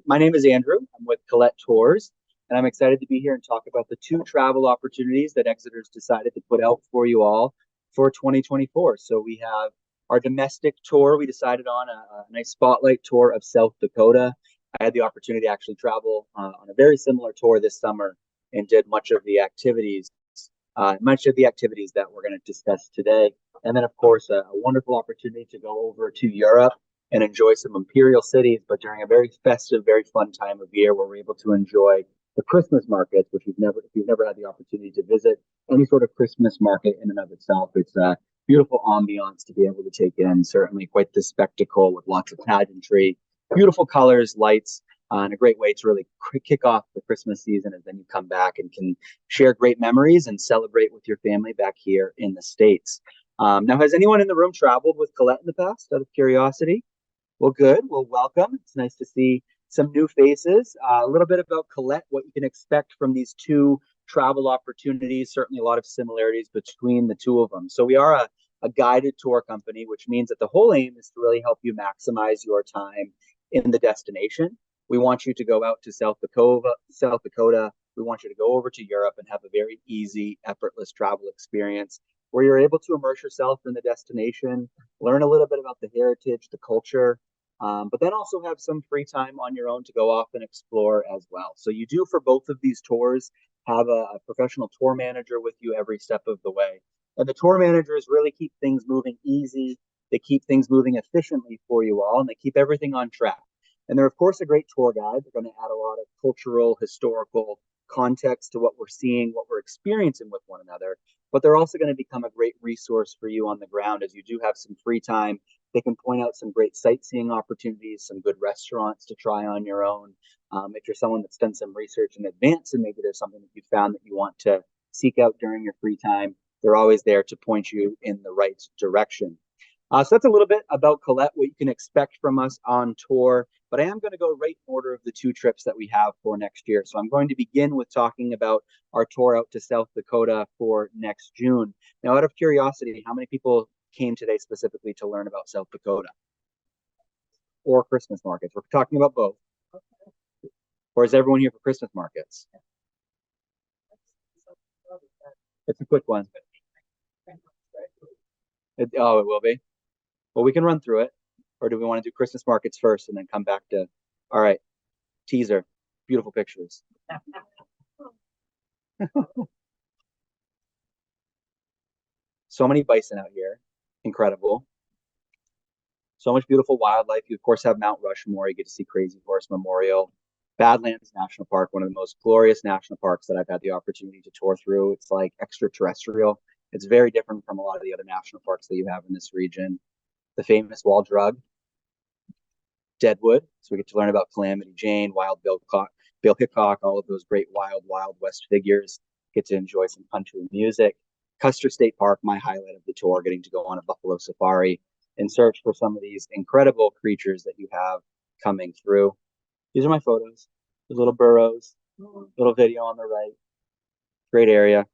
My name is Andrew. I'm with Colette Tours, and I'm excited to be here and talk about the two travel opportunities that Exeter's decided to put out for you all for 2024. So we have our domestic tour. We decided on a nice spotlight tour of South Dakota. I had the opportunity to actually travel on a very similar tour this summer and did much of the activities that we're going to discuss today. And then, of course, a wonderful opportunity to go over to Europe and enjoy some imperial cities, but during a very festive, very fun time of year where we're able to enjoy the Christmas markets, which if you've never had the opportunity to visit any sort of Christmas market in and of itself, it's a beautiful ambiance to be able to take in. Certainly quite the spectacle with lots of pageantry, beautiful colors, lights, and a great way to really kick off the Christmas season. And then you come back and can share great memories and celebrate with your family back here in the States. Now, has anyone in the room traveled with Colette in the past, out of curiosity? Well, good. Well, welcome. It's nice to see some new faces. A little bit about Colette, what you can expect from these two travel opportunities. Certainly a lot of similarities between the two of them. So we are a guided tour company, which means that the whole aim is to really help you maximize your time in the destination. We want you to go out to South Dakota. We want you to go over to Europe and have a very easy, effortless travel experience where you're able to immerse yourself in the destination, learn a little bit about the heritage, the culture, but then also have some free time on your own to go off and explore as well. So you do, for both of these tours, have a professional tour manager with you every step of the way. And the tour managers really keep things moving easy. They keep things moving efficiently for you all, and they keep everything on track. And they're, of course, a great tour guide. They're going to add a lot of cultural, historical context to what we're seeing, what we're experiencing with one another. But they're also going to become a great resource for you on the ground as you do have some free time. They can point out some great sightseeing opportunities, some good restaurants to try on your own. If you're someone that's done some research in advance and maybe there's something that you found that you want to seek out during your free time, they're always there to point you in the right direction. So that's a little bit about Colette, what you can expect from us on tour. But I am going to go right in order of the two trips that we have for next year. So I'm going to begin with talking about our tour out to South Dakota for next June. Now, out of curiosity, how many people came today specifically to learn about South Dakota or Christmas markets? We're talking about both. Or is everyone here for Christmas markets? It's a quick one. It will be. Well, we can run through it. Or do we want to do Christmas markets first and then come back to, all right, teaser, beautiful pictures. So many bison out here, incredible. So much beautiful wildlife. You, of course, have Mount Rushmore. You get to see Crazy Horse Memorial. Badlands National Park, one of the most glorious national parks that I've had the opportunity to tour through. It's like extraterrestrial. It's very different from a lot of the other national parks that you have in this region. The famous Wall Drug, Deadwood. So we get to learn about Calamity Jane, Wild Bill Hickok, all of those great Wild West figures. Get to enjoy some country music. Custer State Park, my highlight of the tour, getting to go on a buffalo safari and search for some of these incredible creatures that you have coming through. These are my photos. The little burros, little video on the right. Great area.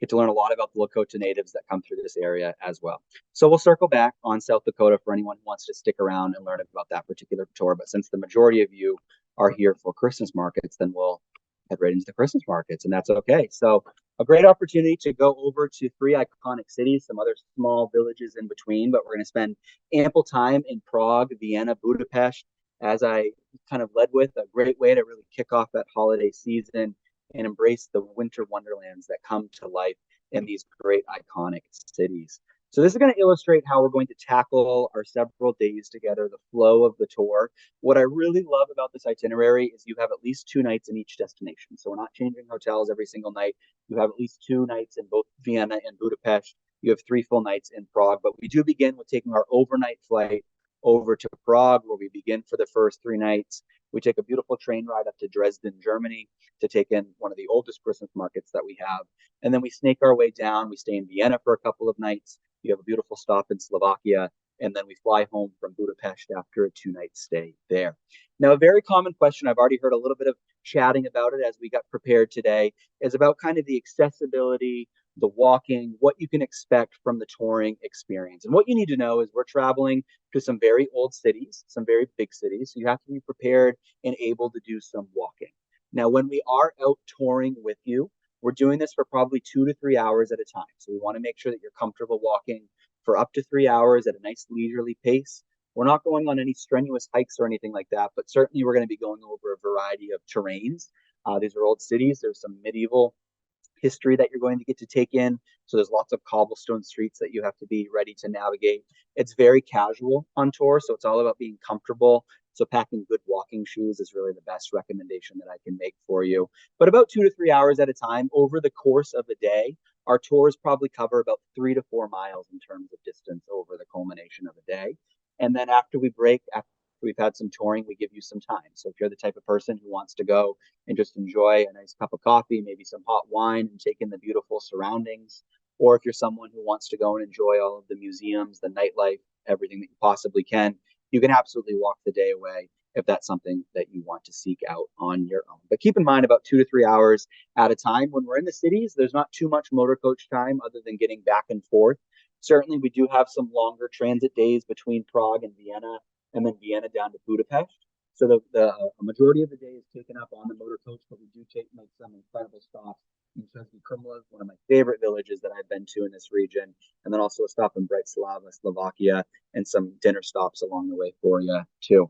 Get to learn a lot about the Lakota natives that come through this area as well. So we'll circle back on South Dakota for anyone who wants to stick around and learn about that particular tour. But since the majority of you are here for Christmas markets, then we'll head right into the Christmas markets, and that's okay. So a great opportunity to go over to three iconic cities, some other small villages in between, but we're going to spend ample time in Prague, Vienna, Budapest, as I kind of led with, a great way to really kick off that holiday season and embrace the winter wonderlands that come to life in these great iconic cities. So this is going to illustrate how we're going to tackle our several days together, the flow of the tour. What I really love about this itinerary is you have at least 2 nights in each destination. So we're not changing hotels every single night. You have at least 2 nights in both Vienna and Budapest. You have 3 full nights in Prague, but we do begin with taking our overnight flight over to Prague, where we begin for the first 3 nights. We take a beautiful train ride up to Dresden, Germany, to take in one of the oldest Christmas markets that we have. And then we snake our way down. We stay in Vienna for a couple of nights. You have a beautiful stop in Slovakia. And then we fly home from Budapest after a 2-night stay there. Now, a very common question, I've already heard a little bit of chatting about it as we got prepared today, is about kind of the accessibility, the walking, what you can expect from the touring experience. And what you need to know is we're traveling to some very old cities, some very big cities. So you have to be prepared and able to do some walking. Now, when we are out touring with you, we're doing this for probably 2 to 3 hours at a time. So we want to make sure that you're comfortable walking for up to 3 hours at a nice leisurely pace. We're not going on any strenuous hikes or anything like that, but certainly we're going to be going over a variety of terrains. These are old cities. There's some medieval history that you're going to get to take in. So there's lots of cobblestone streets that you have to be ready to navigate. It's very casual on tour, so it's all about being comfortable. So packing good walking shoes is really the best recommendation that I can make for you. But about 2 to 3 hours at a time over the course of a day, our tours probably cover about 3 to 4 miles in terms of distance over the culmination of a day. And then after we break, after we've had some touring, we give you some time. So if you're the type of person who wants to go and just enjoy a nice cup of coffee, maybe some hot wine, and take in the beautiful surroundings, or if you're someone who wants to go and enjoy all of the museums, the nightlife, everything that you possibly can, you can absolutely walk the day away if that's something that you want to seek out on your own. But keep in mind about 2 to 3 hours at a time. When we're in the cities, there's not too much motor coach time other than getting back and forth. Certainly, we do have some longer transit days between Prague and Vienna, and then Vienna down to Budapest. So the majority of the day is taken up on the motor coach, but we do make some incredible stops in Český Krumlov, one of my favorite villages that I've been to in this region, and then also a stop in Bratislava, Slovakia, and some dinner stops along the way for you too.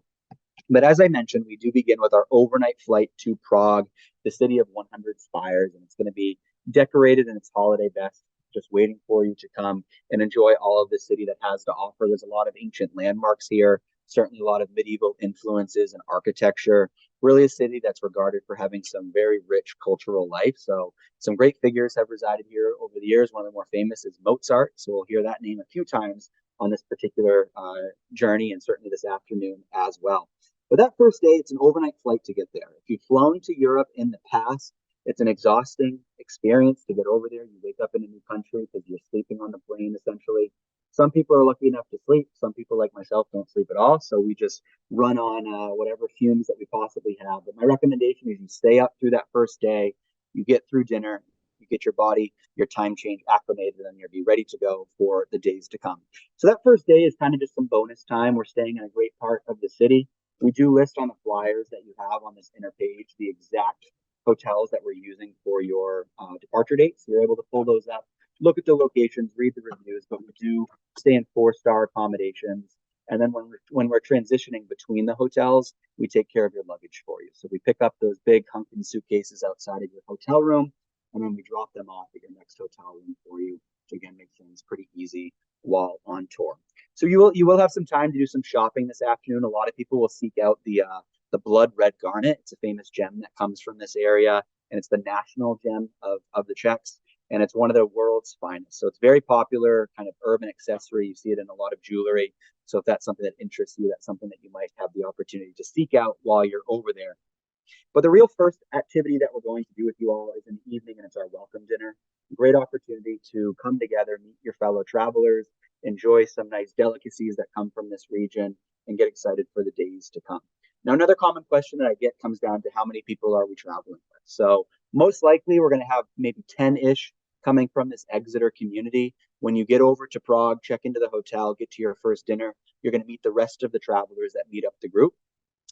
But as I mentioned, we do begin with our overnight flight to Prague, the city of 100 spires, and it's going to be decorated in its holiday best, just waiting for you to come and enjoy all of the city that has to offer. There's a lot of ancient landmarks here, certainly a lot of medieval influences and architecture. Really a city that's regarded for having some very rich cultural life. So some great figures have resided here over the years. One of the more famous is Mozart. So we'll hear that name a few times on this particular journey, and certainly this afternoon as well. But that first day, it's an overnight flight to get there. If you've flown to Europe in the past, it's an exhausting experience to get over there. You wake up in a new country because you're sleeping on the plane, essentially. Some people are lucky enough to sleep. Some people, like myself, don't sleep at all. So we just run on whatever fumes that we possibly have. But my recommendation is you stay up through that first day. You get through dinner. You get your body, your time change acclimated, and you'll be ready to go for the days to come. So that first day is kind of just some bonus time. We're staying in a great part of the city. We do list on the flyers that you have on this inner page the exact hotels that we're using for your departure dates. So you're able to pull those up, look at the locations, read the reviews, but we do stay in 4-star accommodations. And then when we're transitioning between the hotels, we take care of your luggage for you. So we pick up those big hunking suitcases outside of your hotel room, and then we drop them off at your next hotel room for you, which again makes things pretty easy while on tour. So you will have some time to do some shopping this afternoon. A lot of people will seek out the blood red garnet. It's a famous gem that comes from this area, and it's the national gem of the Czechs, and it's one of the world's finest. So it's very popular, kind of urban accessory. You see it in a lot of jewelry. So if that's something that interests you, that's something that you might have the opportunity to seek out while you're over there. But the real first activity that we're going to do with you all is in the evening, and it's our welcome dinner. Great opportunity to come together, meet your fellow travelers, enjoy some nice delicacies that come from this region, and get excited for the days to come. Now, another common question that I get comes down to how many people are we traveling with? So most likely we're going to have maybe 10-ish coming from this Exeter community. When you get over to Prague, check into the hotel, get to your first dinner, you're going to meet the rest of the travelers that meet up the group.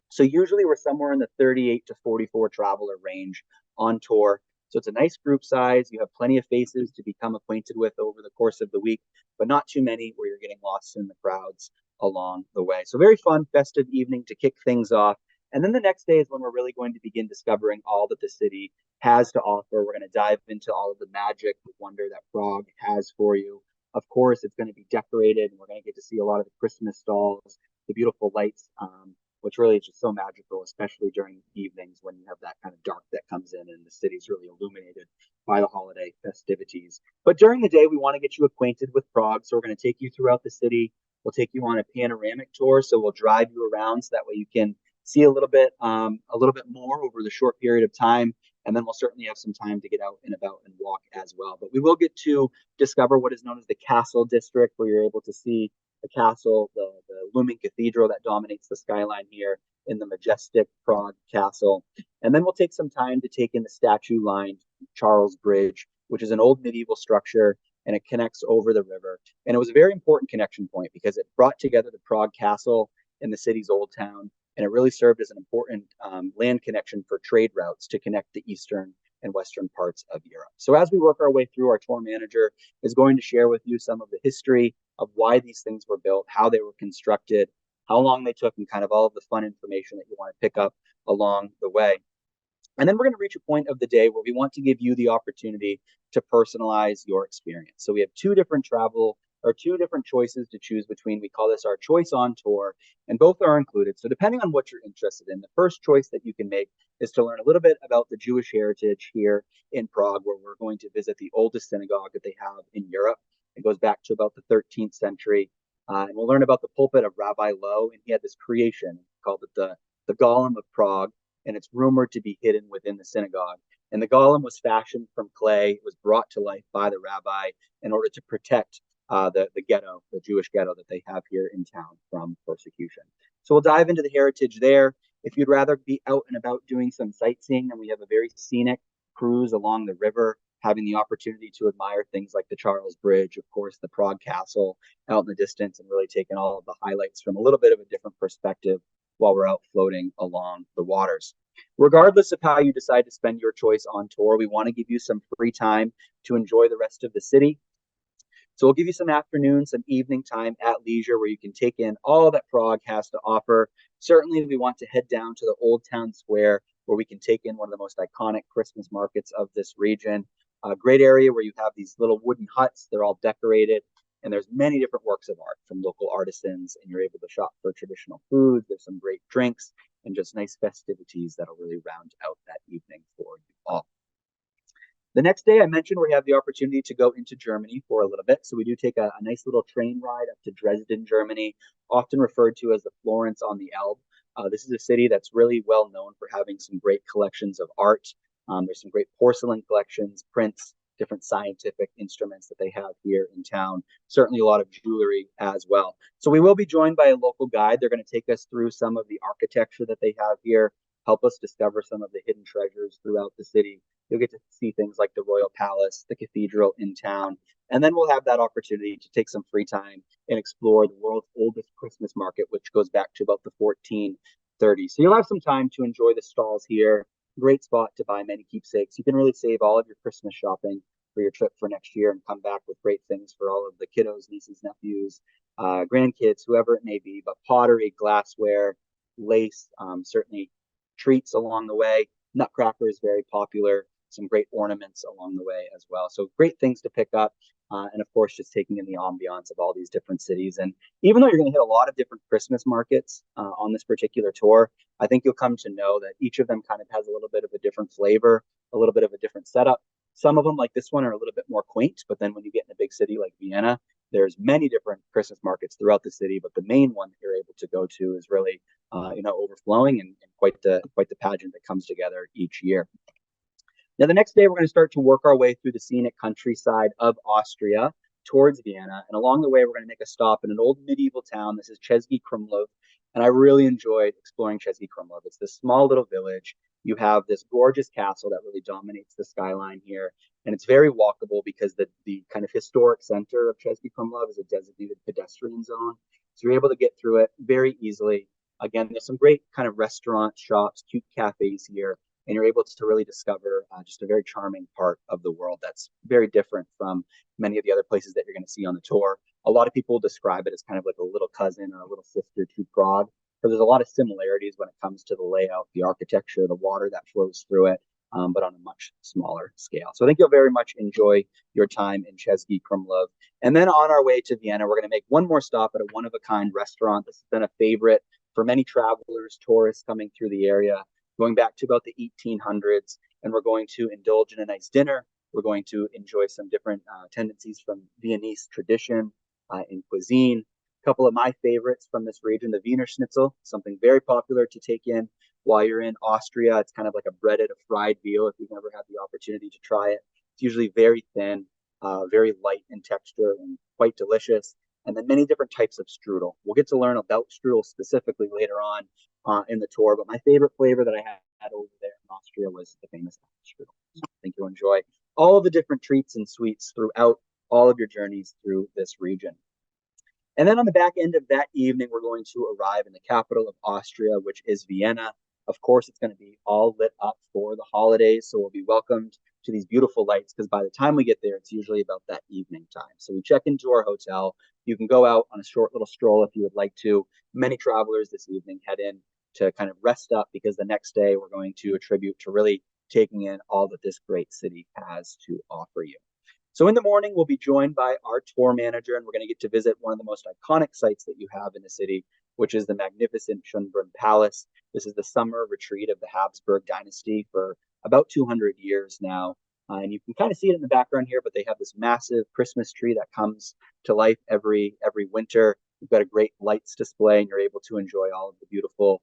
So usually we're somewhere in the 38 to 44 traveler range on tour. So it's a nice group size. You have plenty of faces to become acquainted with over the course of the week, but not too many where you're getting lost in the crowds along the way. So very fun, festive evening to kick things off. And then the next day is when we're really going to begin discovering all that the city has to offer. We're going to dive into all of the magic, the wonder that Prague has for you. Of course, it's going to be decorated, and we're going to get to see a lot of the Christmas stalls, the beautiful lights, which really is just so magical, especially during evenings when you have that kind of dark that comes in and the city's really illuminated by the holiday festivities. But during the day, we want to get you acquainted with Prague. So we're going to take you throughout the city. We'll take you on a panoramic tour. So we'll drive you around so that way you can see a little bit more over the short period of time. And then we'll certainly have some time to get out and about and walk as well. But we will get to discover what is known as the Castle District, where you're able to see the castle, the looming cathedral that dominates the skyline here in the majestic Prague castle. And then we'll take some time to take in the statue-lined Charles Bridge which is an old medieval structure, and it connects over the river. And it was a very important connection point because it brought together the Prague Castle and the city's old town, and it really served as an important land connection for trade routes to connect the eastern and western parts of Europe. So as we work our way through, our tour manager is going to share with you some of the history of why these things were built, how they were constructed, how long they took, and kind of all of the fun information that you want to pick up along the way. And then we're going to reach a point of the day where we want to give you the opportunity to personalize your experience. So we have two different choices to choose between. We call this our choice on tour, and both are included. So depending on what you're interested in, the first choice that you can make is to learn a little bit about the Jewish heritage here in Prague, where we're going to visit the oldest synagogue that they have in Europe. It goes back to about the 13th century. And we'll learn about the pulpit of Rabbi Lowe, and he had this creation called it the Golem of Prague, and it's rumored to be hidden within the synagogue. And the golem was fashioned from clay. It was brought to life by the rabbi in order to protect the ghetto, the Jewish ghetto that they have here in town from persecution. So we'll dive into the heritage there. If you'd rather be out and about doing some sightseeing, then we have a very scenic cruise along the river, having the opportunity to admire things like the Charles Bridge, of course, the Prague Castle out in the distance, and really taking all of the highlights from a little bit of a different perspective while we're out floating along the waters. Regardless of how you decide to spend your choice on tour, we want to give you some free time to enjoy the rest of the city. So we'll give you some afternoon, some evening time at leisure where you can take in all that Prague has to offer. Certainly, we want to head down to the Old Town Square where we can take in one of the most iconic Christmas markets of this region. A great area where you have these little wooden huts. They're all decorated. And there's many different works of art from local artisans, and you're able to shop for traditional food. There's some great drinks and just nice festivities that'll really round out that evening for you all. The next day, I mentioned we have the opportunity to go into Germany for a little bit. So we do take a nice little train ride up to Dresden, Germany, often referred to as the Florence on the Elbe. This is a city that's really well known for having some great collections of art. There's some great porcelain collections, prints, different scientific instruments that they have here in town. Certainly a lot of jewelry as well. So we will be joined by a local guide. They're going to take us through some of the architecture that they have here, help us discover some of the hidden treasures throughout the city. You'll get to see things like the Royal Palace, the cathedral in town, and then we'll have that opportunity to take some free time and explore the world's oldest Christmas market, which goes back to about the 1430s. So you'll have some time to enjoy the stalls here. Great spot to buy many keepsakes. You can really save all of your Christmas shopping for your trip for next year and come back with great things for all of the kiddos, nieces, nephews, grandkids, whoever it may be. But pottery, glassware, lace, certainly treats along the way. Nutcracker is very popular. Some great ornaments along the way as well. So great things to pick up. And of course, just taking in the ambiance of all these different cities. And even though you're going to hit a lot of different Christmas markets on this particular tour, I think you'll come to know that each of them kind of has a little bit of a different flavor, a little bit of a different setup. Some of them, like this one, are a little bit more quaint, but then when you get in a big city like Vienna, there's many different Christmas markets throughout the city, but the main one that you're able to go to is really, overflowing and quite the pageant that comes together each year. Now, the next day, we're going to start to work our way through the scenic countryside of Austria towards Vienna. And along the way, we're going to make a stop in an old medieval town. This is Český Krumlov. And I really enjoyed exploring Český Krumlov. It's this small little village. You have this gorgeous castle that really dominates the skyline here. And it's very walkable because the kind of historic center of Český Krumlov is a designated pedestrian zone. So you're able to get through it very easily. Again, there's some great kind of restaurants, shops, cute cafes here. And you're able to really discover just a very charming part of the world that's very different from many of the other places that you're going to see on the tour. A lot of people describe it as kind of like a little cousin or a little sister to Prague, because there's a lot of similarities when it comes to the layout, the architecture, the water that flows through it, but on a much smaller scale. So I think you'll very much enjoy your time in Český Krumlov. And then on our way to Vienna, we're going to make one more stop at a one-of-a-kind restaurant. This has been a favorite for many travelers, tourists coming through the area, going back to about the 1800s, and we're going to indulge in a nice dinner. We're going to enjoy some different tendencies from Viennese tradition in cuisine. A couple of my favorites from this region, the Wiener Schnitzel, something very popular to take in while you're in Austria. It's kind of like a breaded, a fried veal if you've never had the opportunity to try it. It's usually very thin, very light in texture, and quite delicious. And then many different types of strudel. We'll get to learn about strudel specifically later on in the tour, but my favorite flavor that I had over there in Austria was the famous apple strudel. So I think you'll enjoy all of the different treats and sweets throughout all of your journeys through this region. And then on the back end of that evening, we're going to arrive in the capital of Austria, which is Vienna. Of course, it's going to be all lit up for the holidays, so we'll be welcomed to these beautiful lights because by the time we get there, it's usually about that evening time. So we check into our hotel. You can go out on a short little stroll if you would like to. Many travelers this evening head in to kind of rest up because the next day we're going to attribute to really taking in all that this great city has to offer you. So in the morning, we'll be joined by our tour manager, and we're going to get to visit one of the most iconic sites that you have in the city, which is the magnificent Schönbrunn Palace. This is the summer retreat of the Habsburg dynasty for about 200 years now. And you can kind of see it in the background here, but they have this massive Christmas tree that comes to life every winter. We've got a great lights display, and you're able to enjoy all of the beautiful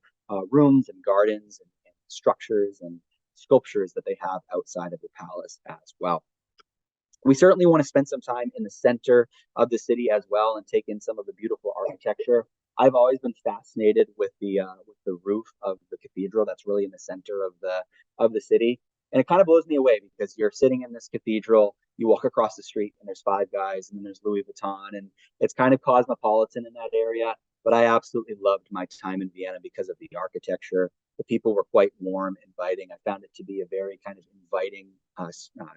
rooms and gardens and structures and sculptures that they have outside of the palace as well. We certainly want to spend some time in the center of the city as well and take in some of the beautiful architecture. I've always been fascinated with the roof of the cathedral that's really in the center of the city, and it kind of blows me away because you're sitting in this cathedral, you walk across the street, and there's Five Guys, and then there's Louis Vuitton, and it's kind of cosmopolitan in that area. But I absolutely loved my time in Vienna because of the architecture. The people were quite warm, inviting. I found it to be a very kind of inviting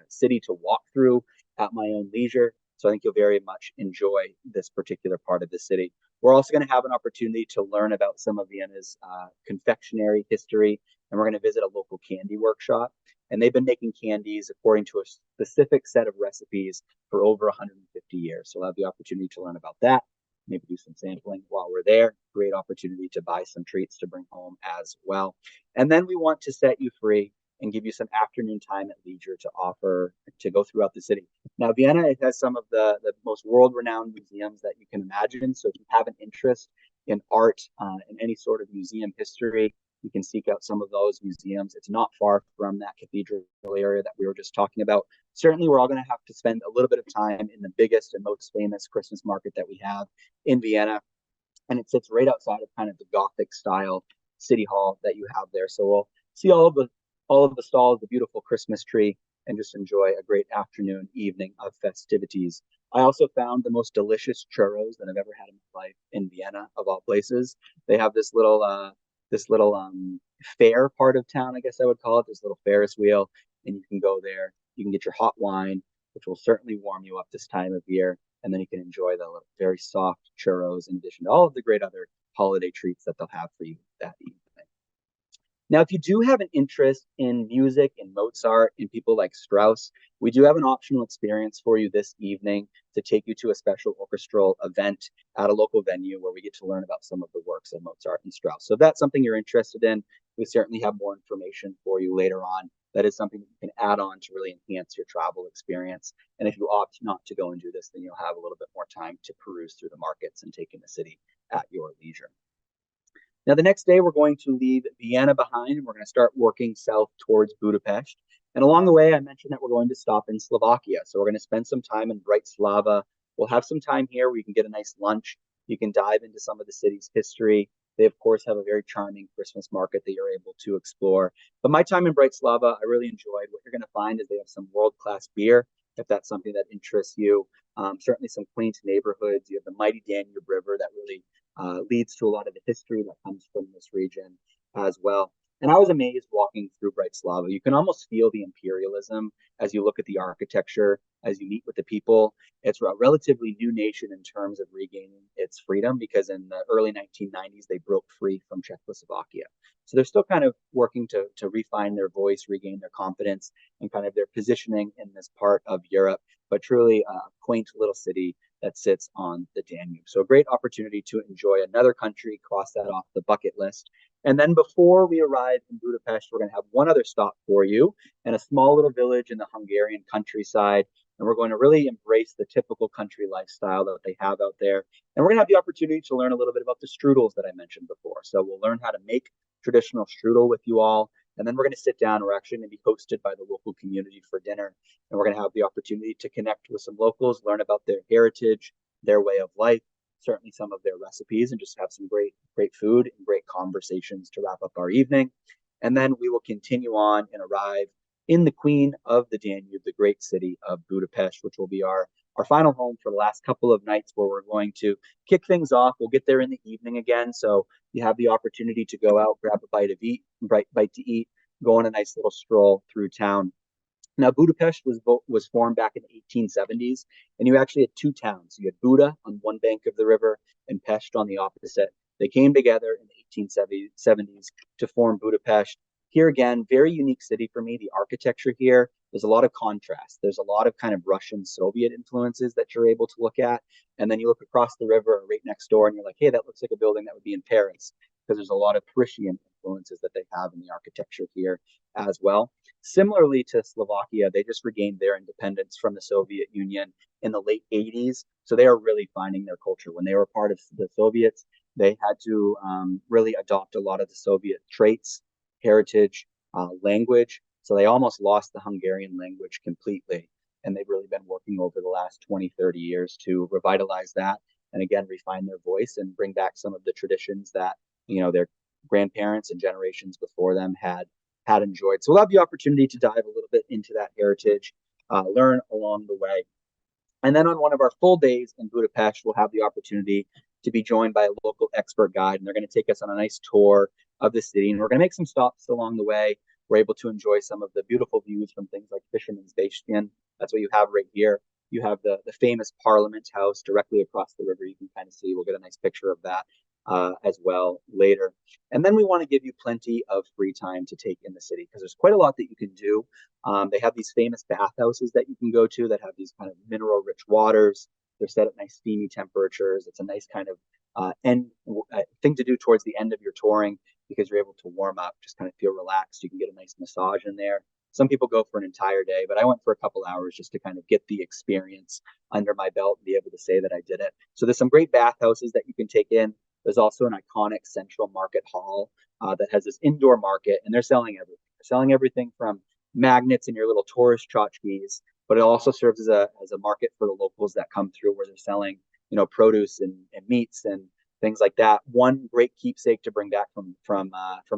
city to walk through at my own leisure. So I think you'll very much enjoy this particular part of the city. We're also going to have an opportunity to learn about some of Vienna's confectionery history, and we're going to visit a local candy workshop. And they've been making candies according to a specific set of recipes for over 150 years. So we'll have the opportunity to learn about that, maybe do some sampling while we're there. Great opportunity to buy some treats to bring home as well. And then we want to set you free and give you some afternoon time at leisure to offer to go throughout the city. Now, Vienna, it has some of the most world-renowned museums that you can imagine. So if you have an interest in art and any sort of museum history, you can seek out some of those museums. It's not far from that cathedral area that we were just talking about. Certainly, we're all going to have to spend a little bit of time in the biggest and most famous Christmas market that we have in Vienna. And it sits right outside of kind of the Gothic style city hall that you have there. So we'll see all of the stalls, the beautiful Christmas tree, and just enjoy a great afternoon, evening of festivities. I also found the most delicious churros that I've ever had in my life in Vienna, of all places. They have this little fair part of town, I guess I would call it, this little Ferris wheel, and you can go there. You can get your hot wine, which will certainly warm you up this time of year, and then you can enjoy the very soft churros in addition to all of the great other holiday treats that they'll have for you that evening. Now, if you do have an interest in music and Mozart and people like Strauss, we do have an optional experience for you this evening to take you to a special orchestral event at a local venue where we get to learn about some of the works of Mozart and Strauss. So if that's something you're interested in, we certainly have more information for you later on. That is something that you can add on to really enhance your travel experience. And if you opt not to go and do this, then you'll have a little bit more time to peruse through the markets and take in the city at your leisure. Now, the next day, we're going to leave Vienna behind, and we're going to start working south towards Budapest. And along the way, I mentioned that we're going to stop in Slovakia. So we're going to spend some time in Bratislava. We'll have some time here where you can get a nice lunch. You can dive into some of the city's history. They, of course, have a very charming Christmas market that you're able to explore. But my time in Bratislava, I really enjoyed. What you're going to find is they have some world-class beer, if that's something that interests you. Certainly some quaint neighborhoods. You have the mighty Danube River that really leads to a lot of the history that comes from this region as well. And I was amazed walking through Bratislava. You can almost feel the imperialism as you look at the architecture, as you meet with the people. It's a relatively new nation in terms of regaining its freedom because in the early 1990s, they broke free from Czechoslovakia. So they're still kind of working to refine their voice, regain their confidence, and kind of their positioning in this part of Europe, but truly a quaint little city that sits on the Danube. So a great opportunity to enjoy another country, cross that off the bucket list. And then before we arrive in Budapest, we're going to have one other stop for you in a small little village in the Hungarian countryside. And we're going to really embrace the typical country lifestyle that they have out there. And we're going to have the opportunity to learn a little bit about the strudels that I mentioned before. So we'll learn how to make traditional strudel with you all. And then we're going to sit down. We're actually going to be hosted by the local community for dinner. And we're going to have the opportunity to connect with some locals, learn about their heritage, their way of life, certainly some of their recipes, and just have some great food and great conversations to wrap up our evening. And then we will continue on and arrive in the Queen of the Danube, the great city of Budapest, which will be our final home for the last couple of nights where we're going to kick things off. We'll get there in the evening again. So you have the opportunity to go out, grab a bite to eat, go on a nice little stroll through town. Now, Budapest was formed back in the 1870s, and you actually had two towns. You had Buda on one bank of the river and Pest on the opposite. They came together in the 1870s to form Budapest. Here again, very unique city for me. The architecture here, there's a lot of contrast. There's a lot of kind of Russian Soviet influences that you're able to look at. And then you look across the river right next door and you're like, hey, that looks like a building that would be in Paris, because there's a lot of Parisian influences that they have in the architecture here as well. Similarly to Slovakia, they just regained their independence from the Soviet Union in the late 80s. So they are really finding their culture. When they were part of the Soviets, they had to really adopt a lot of the Soviet traits, heritage, language. So they almost lost the Hungarian language completely. And they've really been working over the last 20, 30 years to revitalize that and again, refine their voice and bring back some of the traditions that, their grandparents and generations before them had enjoyed. So we'll have the opportunity to dive a little bit into that heritage, learn along the way. And then on one of our full days in Budapest, we'll have the opportunity to be joined by a local expert guide, and they're going to take us on a nice tour of the city. And we're going to make some stops along the way. We're able to enjoy some of the beautiful views from things like Fisherman's Bastion. That's what you have right here. You have the famous Parliament House directly across the river. You can kind of see, we'll get a nice picture of that as well later. And then we want to give you plenty of free time to take in the city because there's quite a lot that you can do. They have these famous bathhouses that you can go to that have these kind of mineral rich waters. They're set at nice steamy temperatures. It's a nice kind of thing to do towards the end of your touring because you're able to warm up, just kind of feel relaxed. You can get a nice massage in there. Some people go for an entire day, but I went for a couple hours just to kind of get the experience under my belt and be able to say that I did it. So there's some great bathhouses that you can take in. There's also an iconic central market hall that has this indoor market, and they're selling everything. They're selling everything from magnets and your little tourist tchotchkes, but it also serves as a market for the locals that come through where they're selling, produce and meats and things like that. One great keepsake to bring back from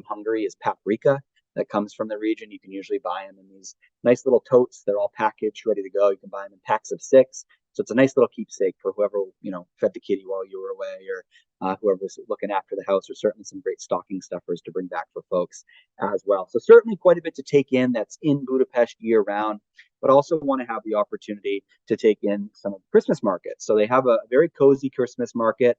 Hungary is paprika that comes from the region. You can usually buy them in these nice little totes. They're all packaged, ready to go. You can buy them in packs of 6. So it's a nice little keepsake for whoever, fed the kitty while you were away or whoever was looking after the house, or certainly some great stocking stuffers to bring back for folks as well. So certainly quite a bit to take in that's in Budapest year round, but also want to have the opportunity to take in some of the Christmas markets. So they have a very cozy Christmas market.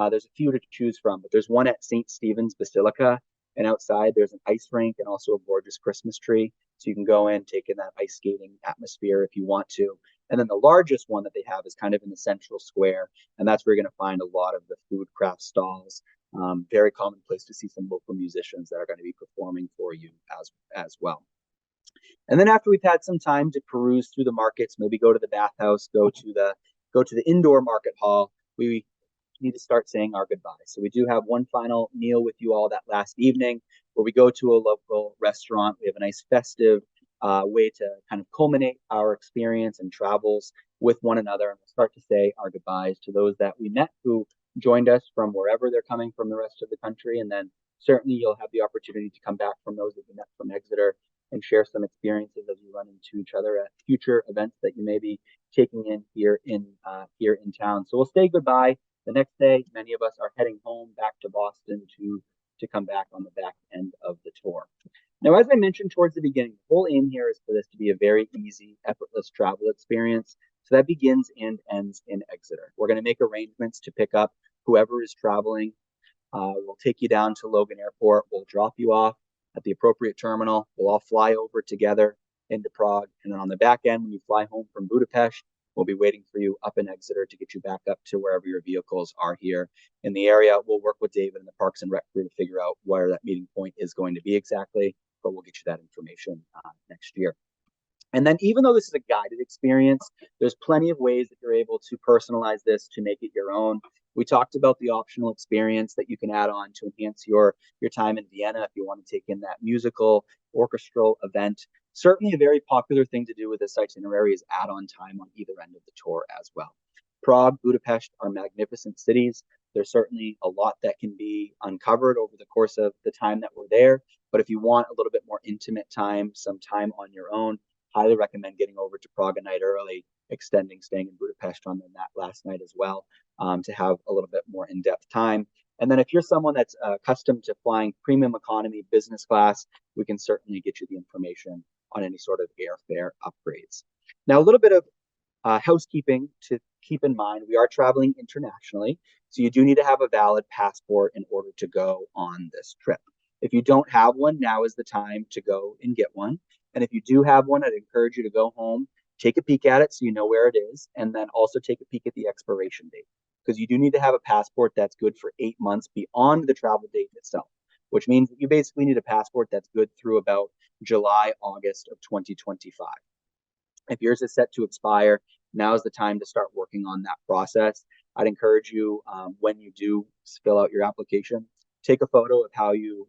There's a few to choose from, but there's one at St. Stephen's Basilica, and outside there's an ice rink and also a gorgeous Christmas tree. So you can go in, take in that ice skating atmosphere if you want to. And then the largest one that they have is kind of in the central square, and that's where you're going to find a lot of the food craft stalls. Very common place to see some local musicians that are going to be performing for you as well. And then after we've had some time to peruse through the markets, maybe go to the bathhouse, go to the indoor market hall, we need to start saying our goodbyes. So we do have one final meal with you all that last evening where we go to a local restaurant. We have a nice festive way to kind of culminate our experience and travels with one another. And we'll start to say our goodbyes to those that we met who joined us from wherever they're coming from the rest of the country. And then certainly you'll have the opportunity to come back from those that you met from Exeter and share some experiences as you run into each other at future events that you may be taking in here in town. So we'll say goodbye. The next day, many of us are heading home back to Boston to come back on the back end of the tour. Now, as I mentioned towards the beginning, the whole aim here is for this to be a very easy, effortless travel experience. So that begins and ends in Exeter. We're going to make arrangements to pick up whoever is traveling. We'll take you down to Logan Airport. We'll drop you off at the appropriate terminal. We'll all fly over together into Prague. And then on the back end, when you fly home from Budapest, we'll be waiting for you up in Exeter to get you back up to wherever your vehicles are here in the area. We'll work with David and the Parks and Rec crew to figure out where that meeting point is going to be exactly, but we'll get you that information next year. And then even though this is a guided experience, there's plenty of ways that you're able to personalize this to make it your own. We talked about the optional experience that you can add on to enhance your time in Vienna if you want to take in that musical, orchestral event. Certainly a very popular thing to do with this itinerary is add on time on either end of the tour as well. Prague, Budapest are magnificent cities. There's certainly a lot that can be uncovered over the course of the time that we're there. But if you want a little bit more intimate time, some time on your own, highly recommend getting over to Prague a night early, extending, staying in Budapest on that last night as well, to have a little bit more in-depth time. And then if you're someone that's accustomed to flying premium economy business class, we can certainly get you the information on any sort of airfare upgrades. Now, a little bit of housekeeping to keep in mind. We are traveling internationally, so you do need to have a valid passport in order to go on this trip. If you don't have one, now is the time to go and get one. And if you do have one, I'd encourage you to go home, take a peek at it so you know where it is, and then also take a peek at the expiration date, because you do need to have a passport that's good for 8 months beyond the travel date itself, which means that you basically need a passport that's good through about July, August of 2025. If yours is set to expire, now is the time to start working on that process. I'd encourage you, when you do fill out your application, take a photo of how you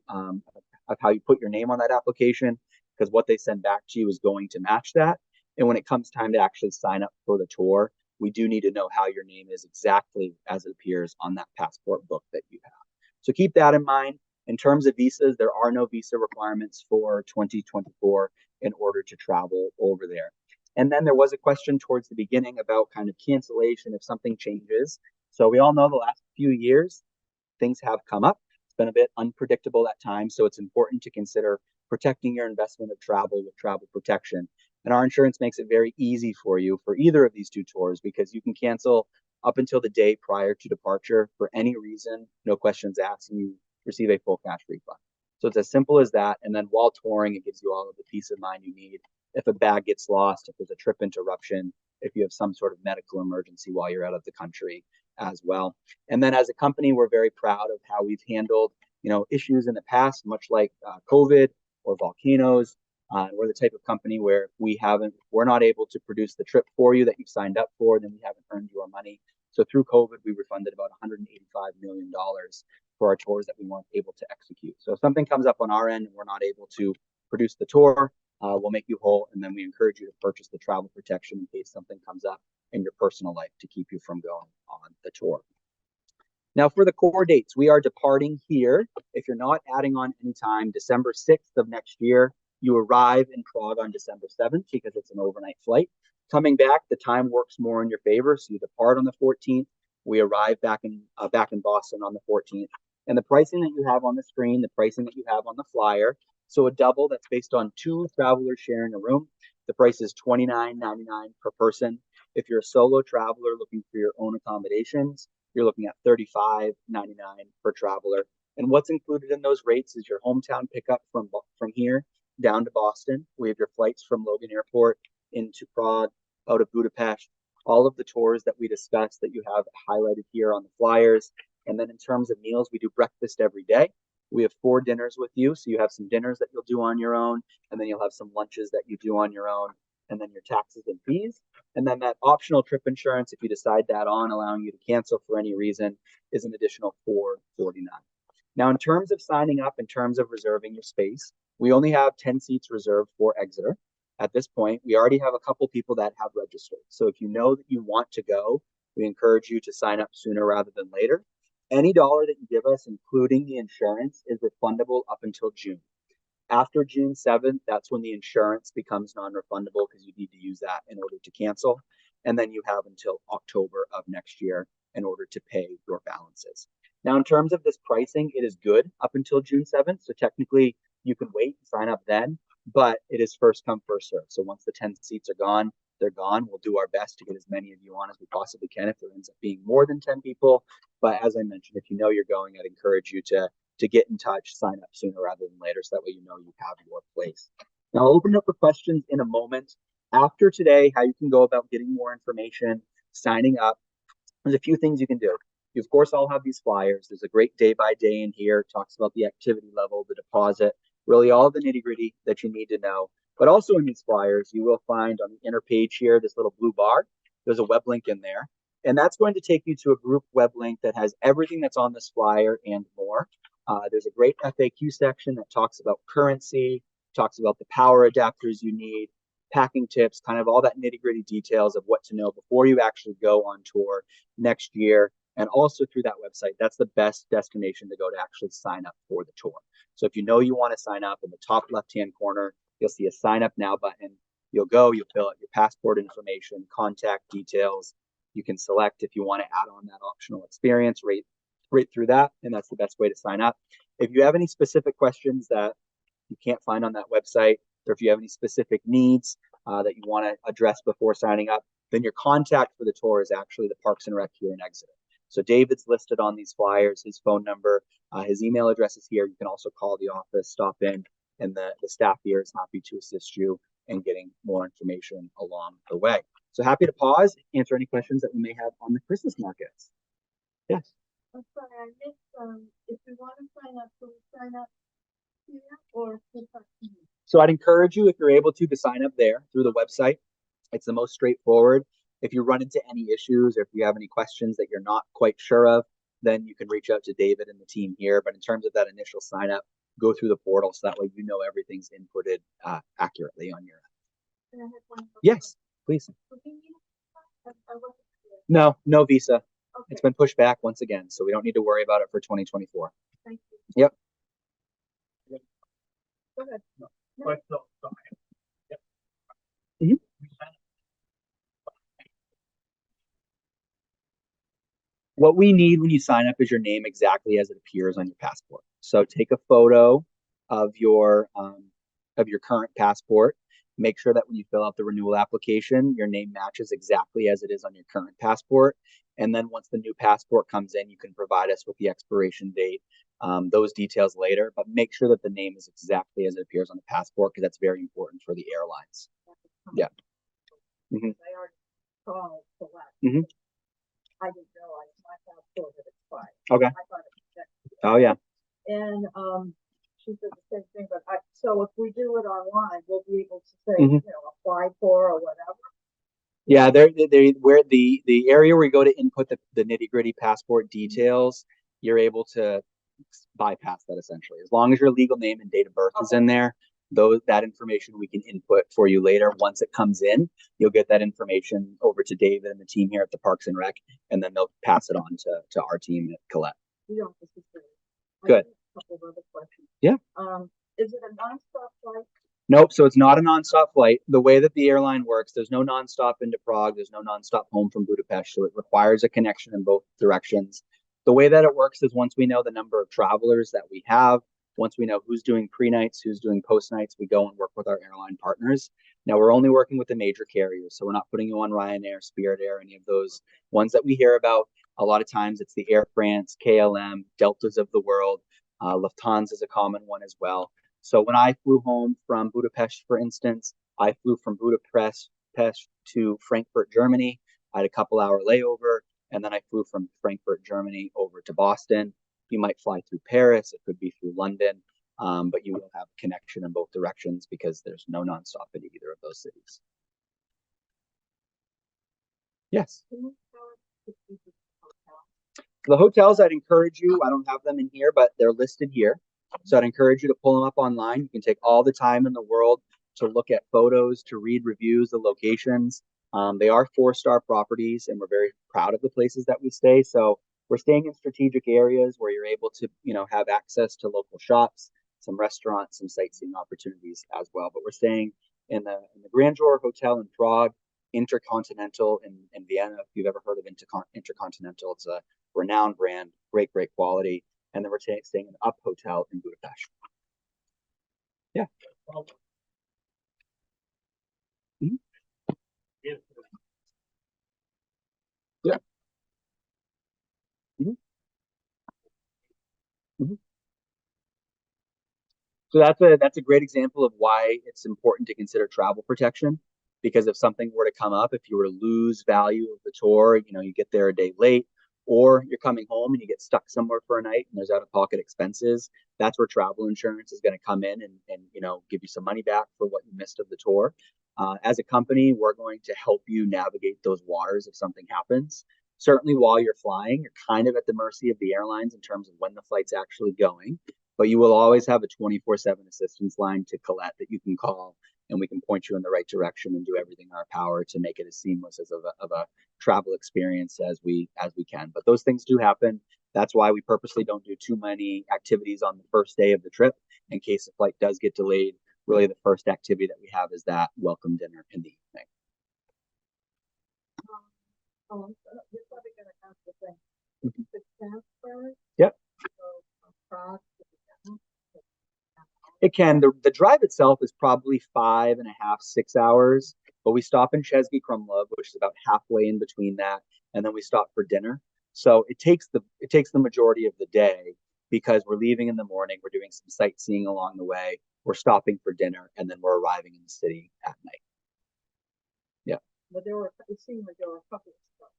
put your name on that application, because what they send back to you is going to match that. And when it comes time to actually sign up for the tour, we do need to know how your name is exactly as it appears on that passport book that you have. So keep that in mind. In terms of visas, there are no visa requirements for 2024 in order to travel over there. And then there was a question towards the beginning about kind of cancellation if something changes. So we all know the last few years, things have come up. It's been a bit unpredictable at times. So it's important to consider protecting your investment of travel with travel protection. And our insurance makes it very easy for you for either of these two tours, because you can cancel up until the day prior to departure for any reason, no questions asked, and you receive a full cash refund. So it's as simple as that. And then while touring, it gives you all of the peace of mind you need. If a bag gets lost, if there's a trip interruption, if you have some sort of medical emergency while you're out of the country as well. And then as a company, we're very proud of how we've handled, issues in the past, much like COVID or volcanoes. We're the type of company where we're not able to produce the trip for you that you've signed up for, then we haven't earned your money. So through COVID, we refunded about $185 million for our tours that we weren't able to execute. So if something comes up on our end and we're not able to produce the tour, we'll make you whole, and then we encourage you to purchase the travel protection in case something comes up in your personal life to keep you from going on the tour. Now, for the core dates, we are departing here. If you're not adding on any time, December 6th of next year. You arrive in Prague on December 7th because it's an overnight flight. Coming back, the time works more in your favor. So you depart on the 14th. We arrive back in Boston on the 14th. And the pricing that you have on the screen, the pricing that you have on the flyer, so a double that's based on 2 travelers sharing a room. The price is $29.99 per person. If you're a solo traveler looking for your own accommodations, you're looking at $35.99 per traveler. And what's included in those rates is your hometown pickup from here down to Boston. We have your flights from Logan Airport into Prague, out of Budapest, all of the tours that we discussed that you have highlighted here on the flyers. And then in terms of meals, we do breakfast every day. We have 4 dinners with you. So you have some dinners that you'll do on your own, and then you'll have some lunches that you do on your own, and then your taxes and fees. And then that optional trip insurance, if you decide that on, allowing you to cancel for any reason, is an additional $449. Now, in terms of signing up, in terms of reserving your space, we only have 10 seats reserved for Exeter. At this point, we already have a couple people that have registered. So if you know that you want to go, we encourage you to sign up sooner rather than later. Any dollar that you give us, including the insurance, is refundable up until June. After June 7th, that's when the insurance becomes non-refundable because you need to use that in order to cancel. And then you have until October of next year in order to pay your balances. Now, in terms of this pricing, it is good up until June 7th. So technically, you can wait and sign up then, but it is first come, first serve. So once the 10 seats are gone, they're gone. We'll do our best to get as many of you on as we possibly can if there ends up being more than 10 people. But as I mentioned, if you know you're going, I'd encourage you to get in touch, sign up sooner rather than later, so that way you know you have your place. Now, I'll open up for questions in a moment. After today, how you can go about getting more information, signing up. There's a few things you can do. You, of course, all have these flyers. There's a great day-by-day in here. It talks about the activity level, the deposit, really all the nitty-gritty that you need to know. But also in these flyers, you will find on the inner page here, this little blue bar. There's a web link in there. And that's going to take you to a group web link that has everything that's on this flyer and more. There's a great FAQ section that talks about currency, talks about the power adapters you need, packing tips, kind of all that nitty-gritty details of what to know before you actually go on tour next year. And also through that website, that's the best destination to go to actually sign up for the tour. So if you know you want to sign up, in the top left-hand corner, you'll see a sign up now button. You'll go, you'll fill out your passport information, contact details. You can select if you want to add on that optional experience right through that, and that's the best way to sign up. If you have any specific questions that you can't find on that website, or if you have any specific needs that you want to address before signing up, then your contact for the tour is actually the Parks and Rec here in Exeter. So David's listed on these flyers, his phone number, his email address is here. You can also call the office, stop in, and the staff here is happy to assist you in getting more information along the way. So happy to pause, answer any questions that we may have on the Christmas markets. Yes. I'm sorry, I missed, if you want to sign up, can we sign up here or here? So I'd encourage you, if you're able to sign up there through the website. It's the most straightforward. If you run into any issues or if you have any questions that you're not quite sure of, then you can reach out to David and the team here. But in terms of that initial sign up, go through the portal so that way you know everything's inputted accurately on your end. Can I have one? Yes, please. So do you need a- I wasn't clear. No, no visa. Okay, It's been pushed back once again, so we don't need to worry about it for 2024. thank you. Yep. Go ahead. Mhm. What we need when you sign up is your name exactly as it appears on your passport. So take a photo of your current passport. Make sure that when you fill out the renewal application, your name matches exactly as it is on your current passport. And then once the new passport comes in, you can provide us with the expiration date, those details later. But make sure that the name is exactly as it appears on the passport because that's very important for the airlines. Yeah. Mhm. I already called for that. Mhm. I didn't realize my passport had expired. Okay. I thought it was next. Oh yeah. And, she said the same thing, but so if we do it online, we'll be able to say, Mhm. Apply for or whatever. Yeah, they where the area where you go to input the nitty-gritty passport details, you're able to bypass that essentially. As long as your legal name and date of birth is in there, that information we can input for you later. Once it comes in, you'll get that information over to David and the team here at the Parks and Rec, and then they'll pass it on to our team at Colette. You don't have to say. Good. A couple of other questions. Yeah. Is it a nonstop flight? Nope. So it's not a nonstop flight. The way that the airline works, there's no nonstop into Prague. There's no nonstop home from Budapest. So it requires a connection in both directions. The way that it works is once we know the number of travelers that we have, once we know who's doing pre-nights, who's doing post-nights, we go and work with our airline partners. Now we're only working with the major carriers. So we're not putting you on Ryanair, Spirit Air, any of those ones that we hear about. A lot of times it's the Air France, KLM, Deltas of the world. Lufthansa is a common one as well. So when I flew home from Budapest, for instance, I flew from Budapest to Frankfurt, Germany. I had a couple-hour layover, and then I flew from Frankfurt, Germany over to Boston. You might fly through Paris. It could be through London, but you will have a connection in both directions because there's no nonstop in either of those cities. Yes. The hotels, I'd encourage you, I don't have them in here, but they're listed here. So I'd encourage you to pull them up online. You can take all the time in the world to look at photos, to read reviews, the locations. They are 4-star properties, and we're very proud of the places that we stay. So we're staying in strategic areas where you're able to, have access to local shops, some restaurants, some sightseeing opportunities as well. But we're staying in the Grandeur Hotel in Prague, Intercontinental in Vienna. If you've ever heard of Intercontinental, it's a renowned brand, great quality. And then we're staying in the Up Hotel in Budapest. Yeah. Mhm. Yeah. Mhm. Mhm. So that's a great example of why it's important to consider travel protection. Because if something were to come up, if you were to lose value of the tour, you get there a day late, or you're coming home and you get stuck somewhere for a night and there's out-of-pocket expenses, that's where travel insurance is going to come in and give you some money back for what you missed of the tour. As a company, we're going to help you navigate those waters if something happens. Certainly, while you're flying, you're kind of at the mercy of the airlines in terms of when the flight's actually going, but you will always have a 24/7 assistance line to Colette that you can call and we can point you in the right direction and do everything in our power to make it as seamless as of a travel experience as we can. But those things do happen. That's why we purposely don't do too many activities on the first day of the trip in case the flight does get delayed. Really, the first activity that we have is that welcome dinner in the evening. You're probably going to ask the thing. Mhm. The transfer. Yep. So from Prague to Vienna. It can. The drive itself is probably 5.5, 6 hours, but we stop in Chesky Krumlov, which is about halfway in between that, and then we stop for dinner. So it takes the majority of the day because we're leaving in the morning, we're doing some sightseeing along the way, we're stopping for dinner, and then we're arriving in the city at night. Yeah. But it seemed like there were a couple of spots.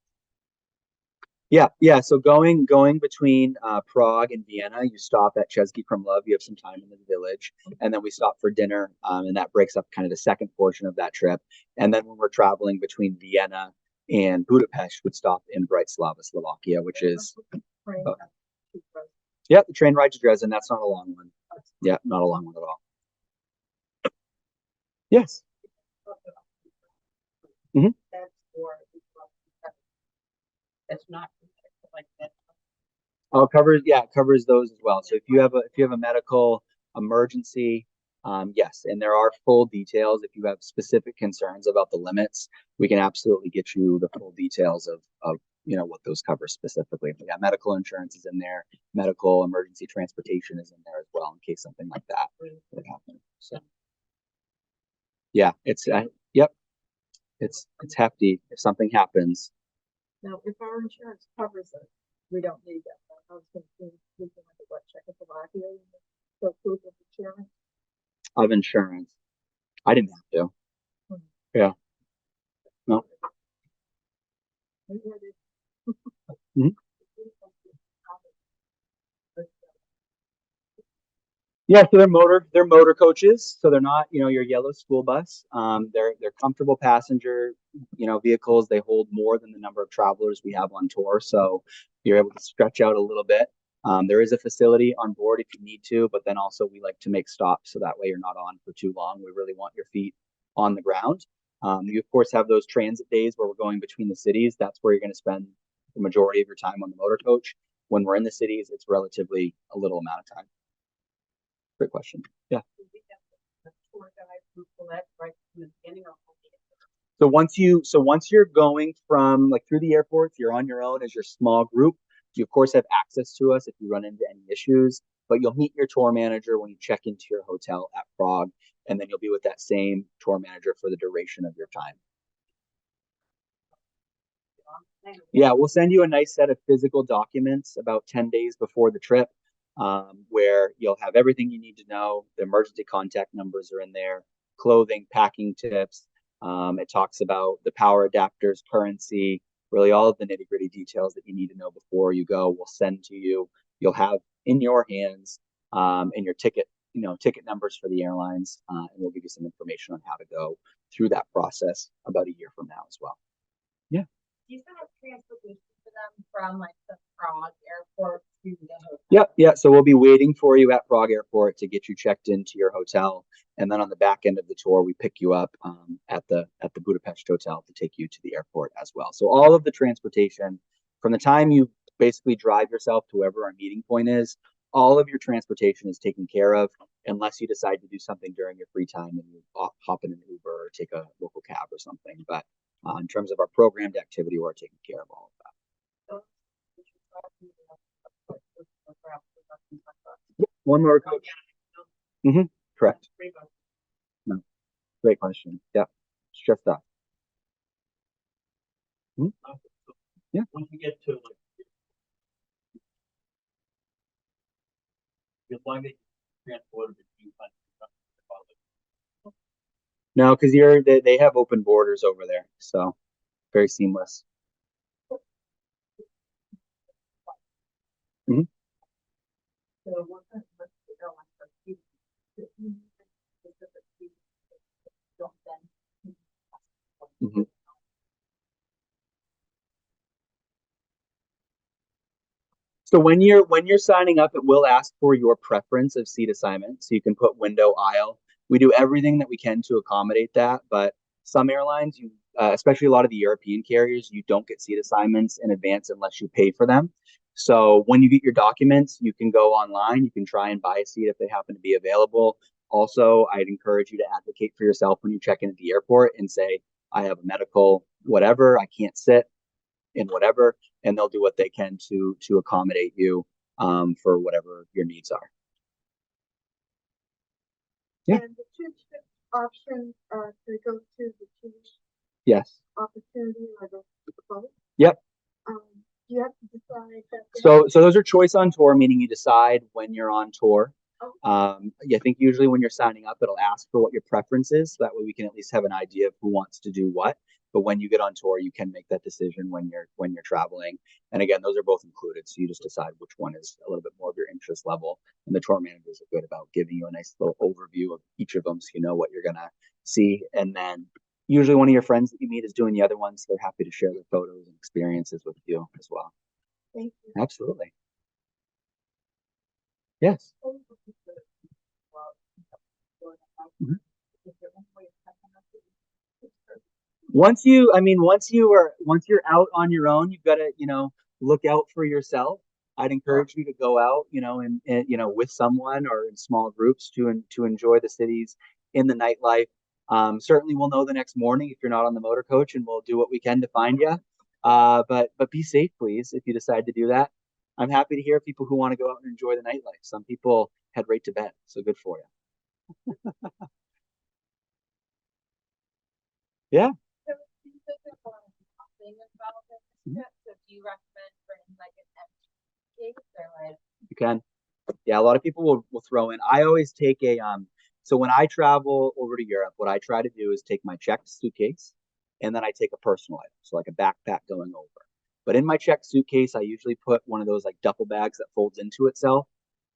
Yeah. So going between Prague and Vienna, you stop at Chesky Krumlov. You have some time in the village, and then we stop for dinner, and that breaks up kind of the second portion of that trip. And then when we're traveling between Vienna and Budapest, we'd stop in Bratislava, Slovakia, which is yeah, the train ride to Dresden. That's not a long one. Yeah, not a long one at all. Yes. Mm-hmm. That's not like that. Oh, it covers those as well. So if you have a medical emergency, yes, and there are full details. If you have specific concerns about the limits, we can absolutely get you the full details of what those cover specifically. But yeah, medical insurance is in there, medical emergency transportation is in there as well in case something like that would happen. So yeah, yep, it's hefty if something happens. Now, if our insurance covers it, we don't need that. I was thinking we can have what Czechoslovakia for proof of insurance. Of insurance. I didn't have to. Yeah. No. Mhm. Yeah, so they're motor coaches, so they're not, your yellow school bus. They're comfortable passenger, vehicles. They hold more than the number of travelers we have on tour, so you're able to stretch out a little bit. There is a facility on board if you need to, but then also we like to make stops so that way you're not on for too long. We really want your feet on the ground. You of course have those transit days where we're going between the cities. That's where you're going to spend the majority of your time on the motor coach. When we're in the cities, it's relatively a little amount of time. Great question. Yeah. So once you're going from like through the airports, you're on your own as your small group. You of course have access to us if you run into any issues, but you'll meet your tour manager when you check into your hotel at Prague, and then you'll be with that same tour manager for the duration of your time. Yeah, we'll send you a nice set of physical documents about 10 days before the trip, where you'll have everything you need to know. The emergency contact numbers are in there, clothing, packing tips. It talks about the power adapters, currency, really all of the nitty gritty details that you need to know before you go. We'll send to you. You'll have in your hands and your ticket numbers for the airlines, and we'll give you some information on how to go through that process about a year from now as well. Yeah. Do you still have transportation for them from like the Prague airport to the hotel? Yep, yeah. So we'll be waiting for you at Prague airport to get you checked into your hotel, and then on the back end of the tour, we pick you up at the Budapest hotel to take you to the airport as well. So all of the transportation from the time you basically drive yourself to wherever our meeting point is, all of your transportation is taken care of, unless you decide to do something during your free time and you hop in an Uber or take a local cab or something. But in terms of our programmed activity, we're taking care of all of that. One more coach. Mm-hmm. Correct. No. Great question. Yeah. It's just that. Mm-hmm. Yeah. Once you get to your luggage transported between countries. No, because they have open borders over there, so very seamless. Mm-hmm. Mm-hmm. So when you're signing up, it will ask for your preference of seat assignment. So you can put window, aisle. We do everything that we can to accommodate that, but some airlines, especially a lot of the European carriers, you don't get seat assignments in advance unless you pay for them. So when you get your documents, you can go online, you can try and buy a seat if they happen to be available. Also, I'd encourage you to advocate for yourself when you check in at the airport and say, I have a medical whatever, I can't sit in whatever, and they'll do what they can to accommodate you for whatever your needs are. Yeah. And the two trip options are to go to the Jewish Yes. opportunity or the boat. Yep. You have to decide that. So those are choice on tour, meaning you decide when you're on tour. I think usually when you're signing up, it'll ask for what your preference is. So that way we can at least have an idea of who wants to do what. But when you get on tour, you can make that decision when you're traveling. And again, those are both included. So you just decide which one is a little bit more of your interest level. And the tour managers are good about giving you a nice little overview of each of them so you know what you're gonna see. And then usually one of your friends that you meet is doing the other ones. So they're happy to share their photos and experiences with you as well. Thank you. Absolutely. Yes. Mhm. Once you're out on your own, you've got to, look out for yourself. I'd encourage you to go out, and with someone or in small groups to enjoy the cities in the nightlife. Certainly we'll know the next morning if you're not on the motor coach, and we'll do what we can to find you. But be safe, please, if you decide to do that. I'm happy to hear people who want to go out and enjoy the nightlife. Some people head right to bed, so good for you. Yeah. So do you think there's a lot of shopping involved in this trip? So do you recommend bringing like an empty case or like? You can. Yeah, a lot of people will throw in. I always take so when I travel over to Europe, what I try to do is take my checked suitcase and then I take a personal item, so like a backpack going over. But in my checked suitcase, I usually put one of those like duffel bags that folds into itself,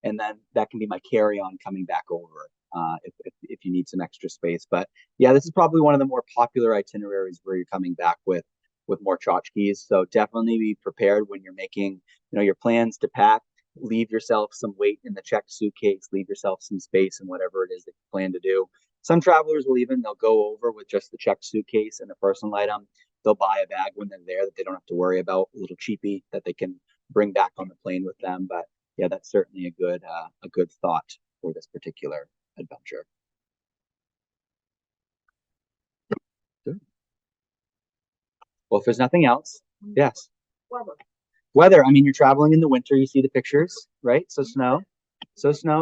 and then that can be my carry-on coming back over if you need some extra space. But yeah, this is probably one of the more popular itineraries where you're coming back with more tchotchkes. So definitely be prepared when you're making your plans to pack. Leave yourself some weight in the checked suitcase. Leave yourself some space in whatever it is that you plan to do. Some travelers they'll go over with just the checked suitcase and the personal item. They'll buy a bag when they're there that they don't have to worry about, a little cheapy that they can bring back on the plane with them. But yeah, that's certainly a good thought for this particular adventure. Good. Well, if there's nothing else, yes. Weather. I mean, you're traveling in the winter. You see the pictures, right? So snow.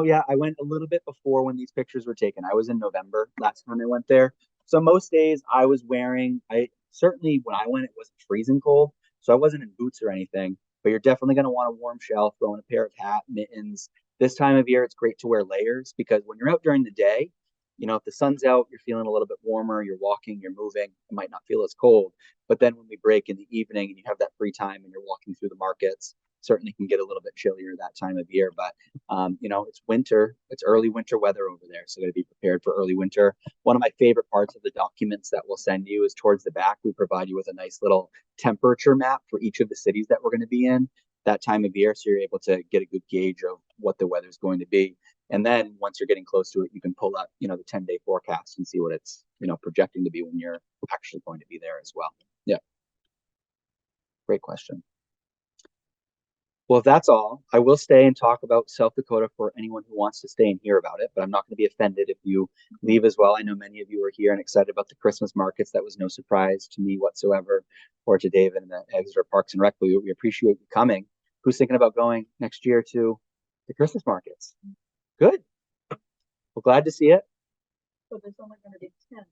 Yeah, I went a little bit before when these pictures were taken. I was in November last time I went there. So most days I was wearing, I certainly when I went, it wasn't freezing cold. So I wasn't in boots or anything, but you're definitely going to want a warm shell, throw in a pair of hat, mittens. This time of year, it's great to wear layers because when you're out during the day, if the sun's out, you're feeling a little bit warmer, you're walking, you're moving, it might not feel as cold. But then when we break in the evening and you have that free time and you're walking through the markets, certainly can get a little bit chillier that time of year. But it's winter, it's early winter weather over there, so got to be prepared for early winter. One of my favorite parts of the documents that we'll send you is towards the back. We provide you with a nice little temperature map for each of the cities that we're going to be in that time of year, so you're able to get a good gauge of what the weather's going to be. And then once you're getting close to it, you can pull up, the 10-day forecast and see what it's, projecting to be when you're actually going to be there as well. Yeah. Great question. Well, if that's all, I will stay and talk about South Dakota for anyone who wants to stay and hear about it, but I'm not going to be offended if you leave as well. I know many of you are here and excited about the Christmas markets. That was no surprise to me whatsoever, or to David and the Exeter Parks and Rec. We appreciate you coming. Who's thinking about going next year to the Christmas markets? Good. Well, glad to see it. So there's only going to be 10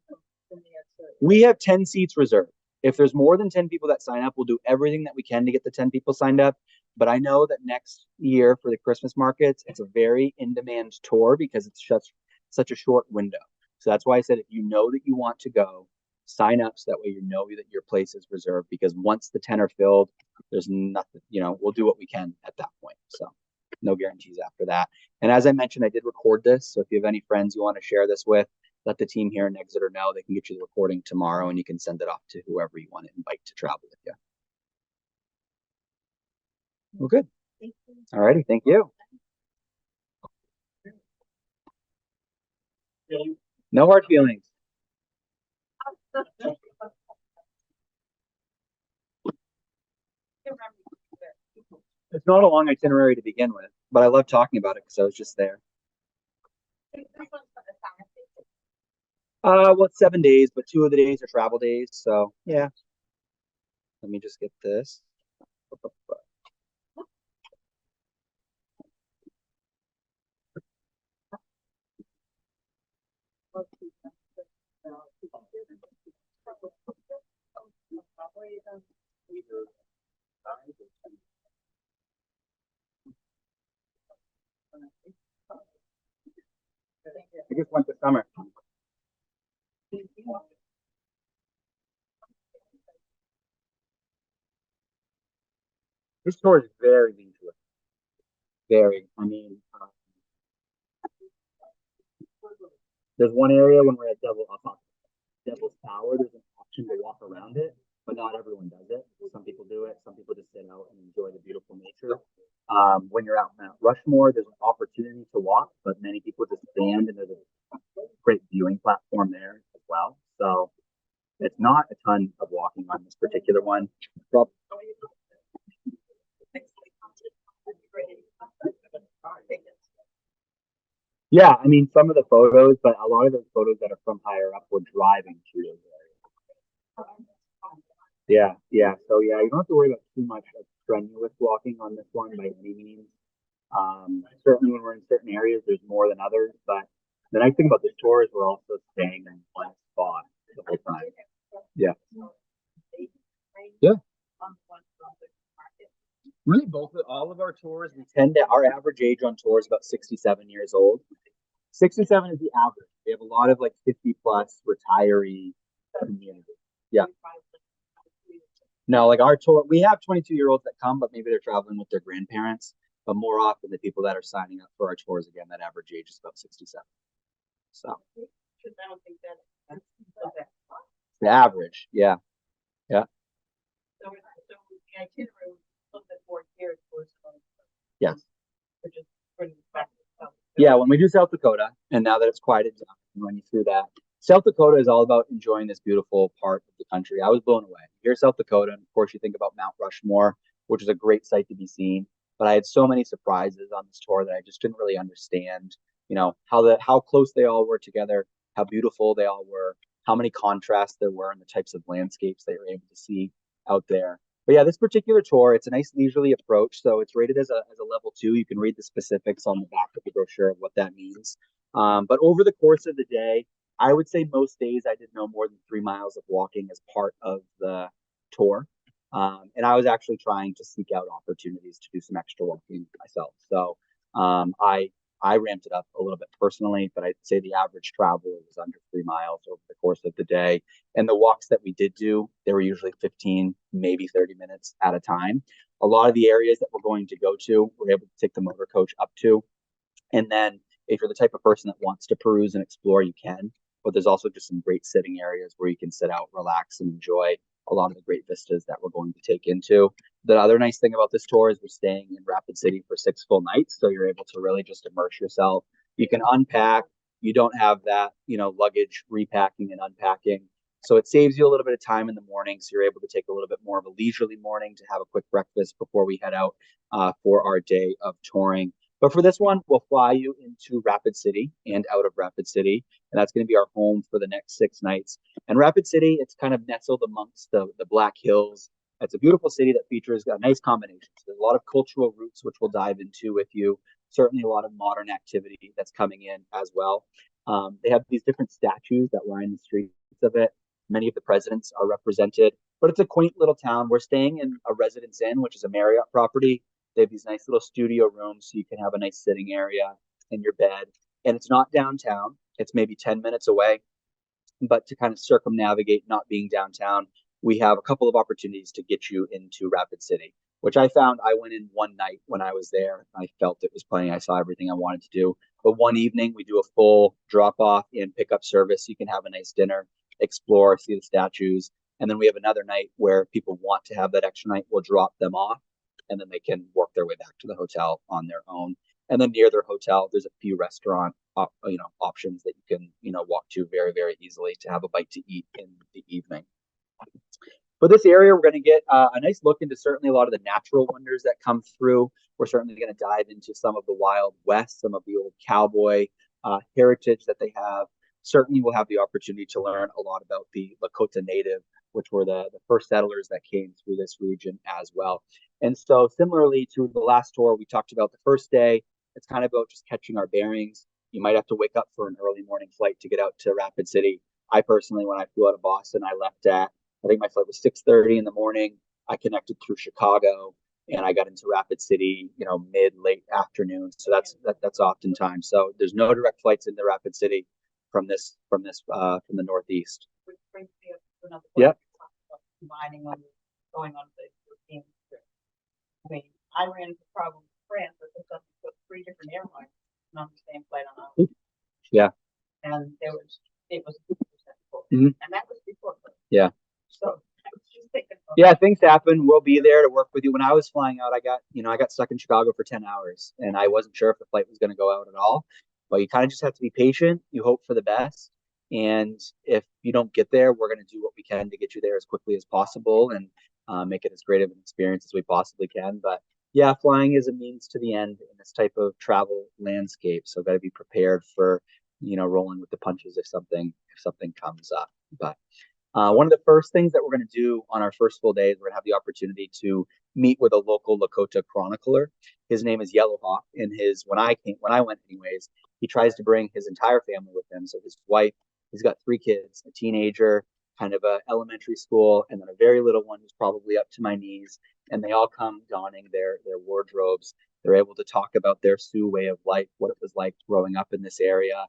in the Exeter. We have 10 seats reserved. If there's more than 10 people that sign up, we'll do everything that we can to get the 10 people signed up. But I know that next year for the Christmas markets, it's a very in-demand tour because it's such a short window. So that's why I said if you know that you want to go, sign up so that way you know that your place is reserved, because once the 10 are filled, there's nothing, we'll do what we can at that point. So no guarantees after that. And as I mentioned, I did record this. So if you have any friends you want to share this with, let the team here in Exeter know. They can get you the recording tomorrow and you can send it off to whoever you want to invite to travel with you. Well, good. All righty. Thank you. No hard feelings. It's not a long itinerary to begin with, but I love talking about it because I was just there. Well, it's 7 days, but 2 of the days are travel days. So yeah, let me just get this. I just went to summer. This tour is very leisurely. Very. I mean, there's one area when we're at Devil's Tower. There's an option to walk around it, but not everyone does it. Some people do it. Some people just sit out and enjoy the beautiful nature. When you're out Mount Rushmore, there's an opportunity to walk, but many people just stand, and there's a great viewing platform there as well. So it's not a ton of walking on this particular one. Yeah, I mean some of the photos, but a lot of those photos that are from higher up were driving through those areas. Yeah, yeah. So yeah, you don't have to worry about too much of strenuous walking on this one by any means. Certainly when we're in certain areas, there's more than others, but the nice thing about this tour is we're also staying in one spot the whole time. Yeah. Yeah. Really, all of our tours, we tend to, our average age on tour is about 67 years old. 67 is the average. We have a lot of like 50 plus retiree community. Yeah. No, like our tour, we have 22-year-olds that come, but maybe they're traveling with their grandparents. But more often, the people that are signing up for our tours, again, that average age is about 67. So the average, yeah, yeah, yes. Yeah, when we do South Dakota, and now that it's quieted down, I'm running through that. South Dakota is all about enjoying this beautiful part of the country. I was blown away. Here's South Dakota, and of course, you think about Mount Rushmore, which is a great sight to be seen. But I had so many surprises on this tour that I just didn't really understand, how close they all were together, how beautiful they all were, how many contrasts there were, and the types of landscapes they were able to see out there. But yeah, this particular tour, it's a nice leisurely approach. So it's rated as a level 2. You can read the specifics on the back of the brochure of what that means. But over the course of the day, I would say most days I did no more than 3 miles of walking as part of the tour. And I was actually trying to seek out opportunities to do some extra walking myself. So I ramped it up a little bit personally, but I'd say the average traveler was under 3 miles over the course of the day. And the walks that we did do, they were usually 15, maybe 30 minutes at a time. A lot of the areas that we're going to go to, we're able to take the motor coach up to. And then if you're the type of person that wants to peruse and explore, you can. But there's also just some great sitting areas where you can sit out, relax, and enjoy a lot of the great vistas that we're going to take into. The other nice thing about this tour is we're staying in Rapid City for 6 full nights. So you're able to really just immerse yourself. You can unpack. You don't have that, luggage repacking and unpacking. So it saves you a little bit of time in the morning. So you're able to take a little bit more of a leisurely morning to have a quick breakfast before we head out for our day of touring. But for this one, we'll fly you into Rapid City and out of Rapid City. And that's going to be our home for the next 6 nights. And Rapid City, it's kind of nestled amongst the Black Hills. It's a beautiful city that features a nice combination. So there's a lot of cultural roots, which we'll dive into with you. Certainly a lot of modern activity that's coming in as well. They have these different statues that line the streets of it. Many of the presidents are represented, but it's a quaint little town. We're staying in a Residence Inn, which is a Marriott property. They have these nice little studio rooms so you can have a nice sitting area in your bed. And it's not downtown. It's maybe 10 minutes away. But to kind of circumnavigate not being downtown, we have a couple of opportunities to get you into Rapid City, which I found I went in one night when I was there. I felt it was plenty. I saw everything I wanted to do. But one evening, we do a full drop off and pickup service. You can have a nice dinner, explore, see the statues. And then we have another night where people want to have that extra night. We'll drop them off and then they can work their way back to the hotel on their own. And then near their hotel, there's a few restaurant options that you can walk to very, very easily to have a bite to eat in the evening. For this area, we're going to get a nice look into certainly a lot of the natural wonders that come through. We're certainly going to dive into some of the Wild West, some of the old cowboy heritage that they have. Certainly, we'll have the opportunity to learn a lot about the Lakota Native, which were the first settlers that came through this region as well. And so similarly to the last tour, we talked about the first day. It's kind of about just catching our bearings. You might have to wake up for an early morning flight to get out to Rapid City. I personally, when I flew out of Boston, I left at, I think my flight was 6:30 in the morning. I connected through Chicago and I got into Rapid City, late afternoon. So that's oftentimes. So there's no direct flights into Rapid City from the Northeast. Which brings me up to another Yep. Combining on going on the European trip. I mean, I ran into a problem with France that they suddenly put 3 different airlines on the same flight on ours. Yeah. And it was 50% full. Mhm. And that was before COVID. Yeah. So I was just thinking. Yeah, things happen. We'll be there to work with you. When I was flying out, I got stuck in Chicago for 10 hours and I wasn't sure if the flight was going to go out at all. But you kind of just have to be patient. You hope for the best. And if you don't get there, we're going to do what we can to get you there as quickly as possible and make it as great of an experience as we possibly can. But yeah, flying is a means to the end in this type of travel landscape. So got to be prepared for, rolling with the punches if something comes up. But one of the first things that we're going to do on our first full day is we're going to have the opportunity to meet with a local Lakota chronicler. His name is Yellow Hawk, and when I went anyways, he tries to bring his entire family with him. So his wife, he's got 3 kids, a teenager, kind of a elementary school, and then a very little one who's probably up to my knees. And they all come donning their wardrobes. They're able to talk about their Sioux way of life, what it was like growing up in this area.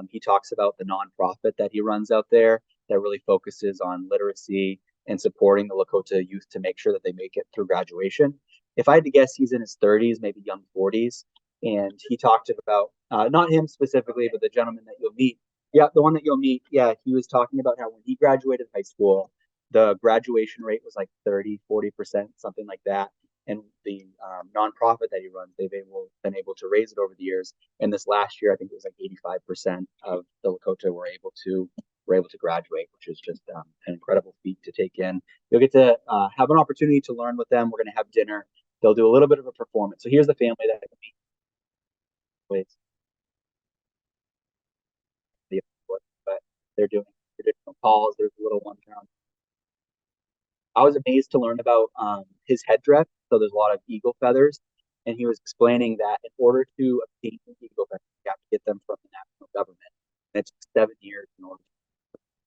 He talks about the nonprofit that he runs out there that really focuses on literacy and supporting the Lakota youth to make sure that they make it through graduation. If I had to guess, he's in his 30s, maybe young 40s. And he talked about, not him specifically, but the gentleman that you'll meet. Yeah, the one that you'll meet. Yeah, he was talking about how when he graduated high school, the graduation rate was like 30-40%, something like that. And the nonprofit that he runs, they've been able to raise it over the years. And this last year, I think it was like 85% of the Lakota were able to graduate, which is just an incredible feat to take in. You'll get to have an opportunity to learn with them. We're going to have dinner. They'll do a little bit of a performance. So here's the family that I meet. But they're doing traditional calls. There's a little one around. I was amazed to learn about his headdress. So there's a lot of eagle feathers. And he was explaining that in order to obtain eagle feathers, you have to get them from the national government. And it took 7 years in order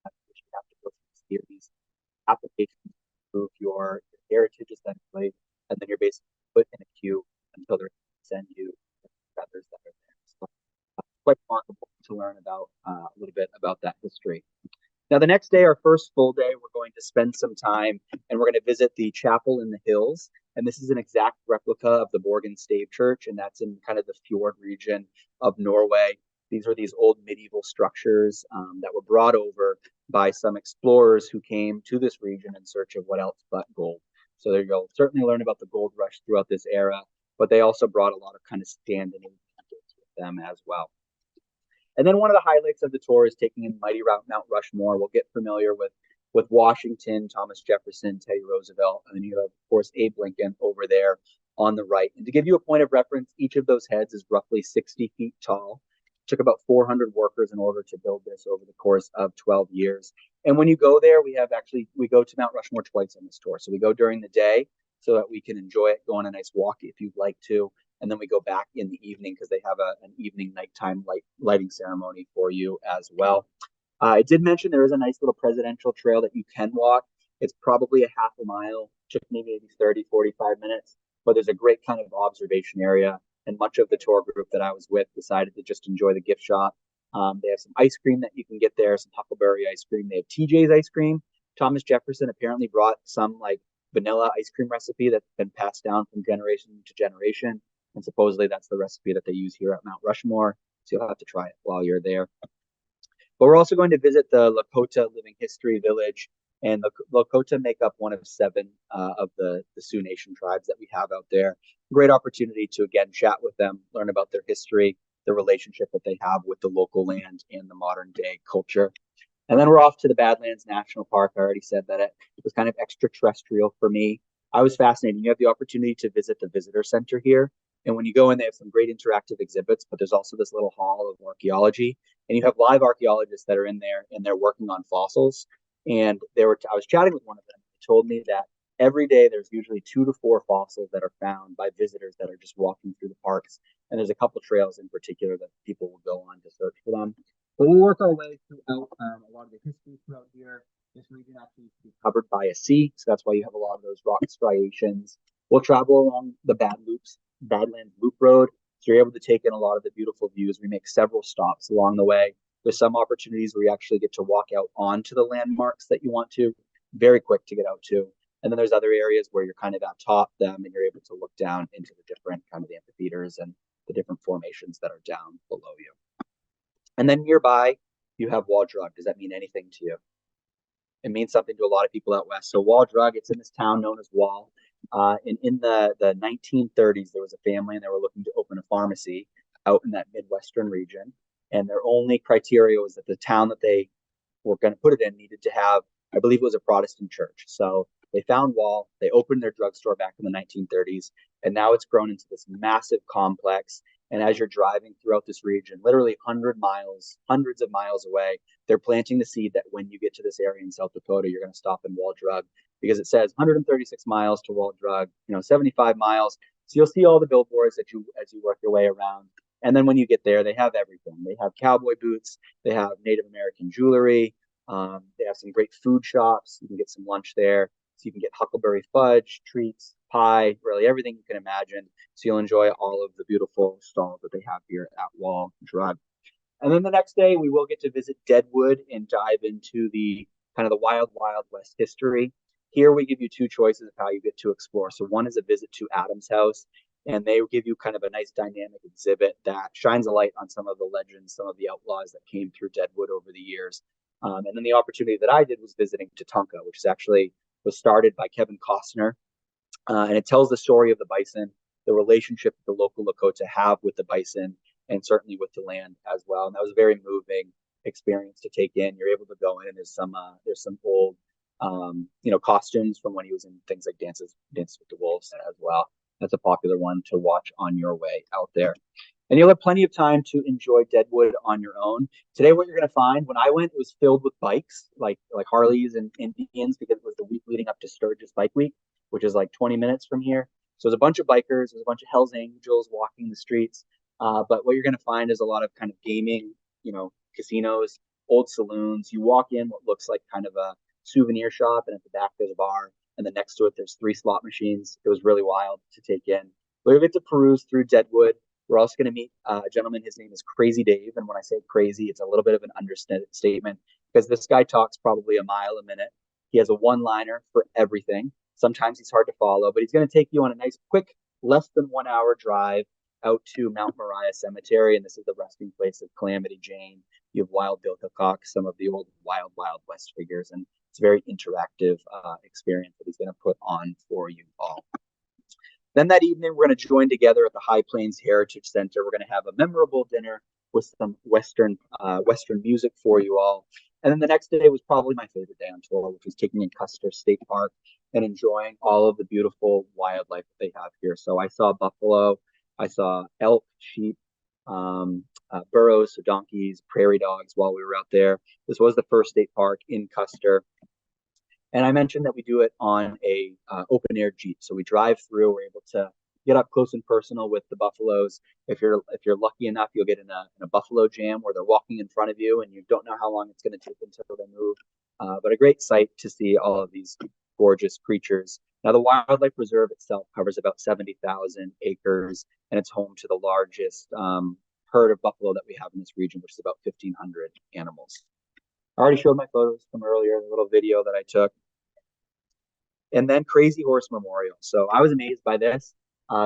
you have to go through these applications to prove your heritage essentially, and then you're basically put in a queue until they send you the feathers that are there. So quite remarkable to learn about a little bit about that history. Now, the next day, our first full day, we're going to spend some time and we're going to visit the chapel in the hills. And this is an exact replica of the Borgen Stave Church, and that's in kind of the fjord region of Norway. These are these old medieval structures that were brought over by some explorers who came to this region in search of what else but gold. So there you go. Certainly learn about the gold rush throughout this era, but they also brought a lot of kind of standing with them as well. And then one of the highlights of the tour is taking in mighty Mount Rushmore. We'll get familiar with Washington, Thomas Jefferson, Teddy Roosevelt, and then you have, of course, Abe Lincoln over there on the right. And to give you a point of reference, each of those heads is roughly 60 feet tall. It took about 400 workers in order to build this over the course of 12 years. And when you go there, we go to Mount Rushmore twice on this tour. So we go during the day so that we can enjoy it, go on a nice walk if you'd like to. And then we go back in the evening because they have an evening nighttime lighting ceremony for you as well. I did mention there is a nice little presidential trail that you can walk. It's probably a half a mile, just maybe 30, 45 minutes, but there's a great kind of observation area. And much of the tour group that I was with decided to just enjoy the gift shop. They have some ice cream that you can get there, some huckleberry ice cream. They have TJ's ice cream. Thomas Jefferson apparently brought some like vanilla ice cream recipe that's been passed down from generation to generation. And supposedly that's the recipe that they use here at Mount Rushmore. So you'll have to try it while you're there. But we're also going to visit the Lakota Living History Village. And the Lakota make up one of seven of the Sioux Nation tribes that we have out there. Great opportunity to again chat with them, learn about their history, the relationship that they have with the local land and the modern day culture. And then we're off to the Badlands National Park. I already said that it was kind of extraterrestrial for me. I was fascinated. You have the opportunity to visit the visitor center here. And when you go in, they have some great interactive exhibits, but there's also this little hall of archaeology. And you have live archaeologists that are in there and they're working on fossils. And I was chatting with one of them. They told me that every day there's usually 2 to 4 fossils that are found by visitors that are just walking through the parks. And there's a couple trails in particular that people will go on to search for them. But we'll work our way throughout a lot of the history throughout here. This region actually used to be covered by a sea, so that's why you have a lot of those rock striations. We'll travel along the Badlands Loop Road, so you're able to take in a lot of the beautiful views. We make several stops along the way. There's some opportunities where you actually get to walk out onto the landmarks that you want to, very quick to get out to. And then there's other areas where you're kind of atop them and you're able to look down into the different kind of the amphitheaters and the different formations that are down below you. And then nearby, you have Wall Drug. Does that mean anything to you? It means something to a lot of people out west. So Wall Drug, it's in this town known as Wall. And in the 1930s, there was a family and they were looking to open a pharmacy out in that Midwestern region. And their only criteria was that the town that they were going to put it in needed to have, I believe it was a Protestant church. So they found Wall, they opened their drugstore back in the 1930s, and now it's grown into this massive complex. And as you're driving throughout this region, literally hundreds of miles away, they're planting the seed that when you get to this area in South Dakota, you're going to stop in Wall Drug because it says 136 miles to Wall Drug, 75 miles. So you'll see all the billboards as you work your way around. And then when you get there, they have everything. They have cowboy boots, they have Native American jewelry, they have some great food shops. You can get some lunch there. So you can get huckleberry fudge, treats, pie, really everything you can imagine. So you'll enjoy all of the beautiful stalls that they have here at Wall Drug. And then the next day, we will get to visit Deadwood and dive into the kind of the wild, wild west history. Here we give you 2 choices of how you get to explore. So one is a visit to Adam's house, and they give you kind of a nice dynamic exhibit that shines a light on some of the legends, some of the outlaws that came through Deadwood over the years. And then the opportunity that I did was visiting Tatanka, which is actually was started by Kevin Costner. And it tells the story of the bison, the relationship that the local Lakota have with the bison, and certainly with the land as well. And that was a very moving experience to take in. You're able to go in, and there's some old costumes from when he was in things like Dances with the Wolves as well. That's a popular one to watch on your way out there. And you'll have plenty of time to enjoy Deadwood on your own. Today, what you're going to find, when I went, it was filled with bikes, like Harleys and Indians, because it was the week leading up to Sturgis Bike Week, which is like 20 minutes from here. So there's a bunch of bikers, there's a bunch of Hells Angels walking the streets. But what you're going to find is a lot of kind of gaming, casinos, old saloons. You walk in what looks like kind of a souvenir shop, and at the back there's a bar, and then next to it there's 3 slot machines. It was really wild to take in. We'll get to peruse through Deadwood. We're also going to meet a gentleman. His name is Crazy Dave, and when I say crazy, it's a little bit of an understatement because this guy talks probably a mile a minute. He has a one-liner for everything. Sometimes he's hard to follow, but he's going to take you on a nice, quick, less than 1 hour drive out to Mount Moriah Cemetery, and this is the resting place of Calamity Jane. You have Wild Bill Hickok, some of the old Wild Wild West figures, and it's a very interactive experience that he's going to put on for you all. Then that evening, we're going to join together at the High Plains Heritage Center. We're going to have a memorable dinner with some Western music for you all. And then the next day was probably my favorite day on tour, which was taking in Custer State Park and enjoying all of the beautiful wildlife that they have here. So I saw buffalo, I saw elk, sheep, burros, so donkeys, prairie dogs while we were out there. This was the first state park in Custer. And I mentioned that we do it on a open air Jeep. So we drive through, we're able to get up close and personal with the buffaloes. If you're lucky enough, you'll get in a buffalo jam where they're walking in front of you and you don't know how long it's going to take until they move. But a great sight to see all of these gorgeous creatures. Now, the wildlife reserve itself covers about 70,000 acres, and it's home to the largest herd of buffalo that we have in this region, which is about 1,500 animals. I already showed my photos from earlier, the little video that I took. And then Crazy Horse Memorial. So I was amazed by this.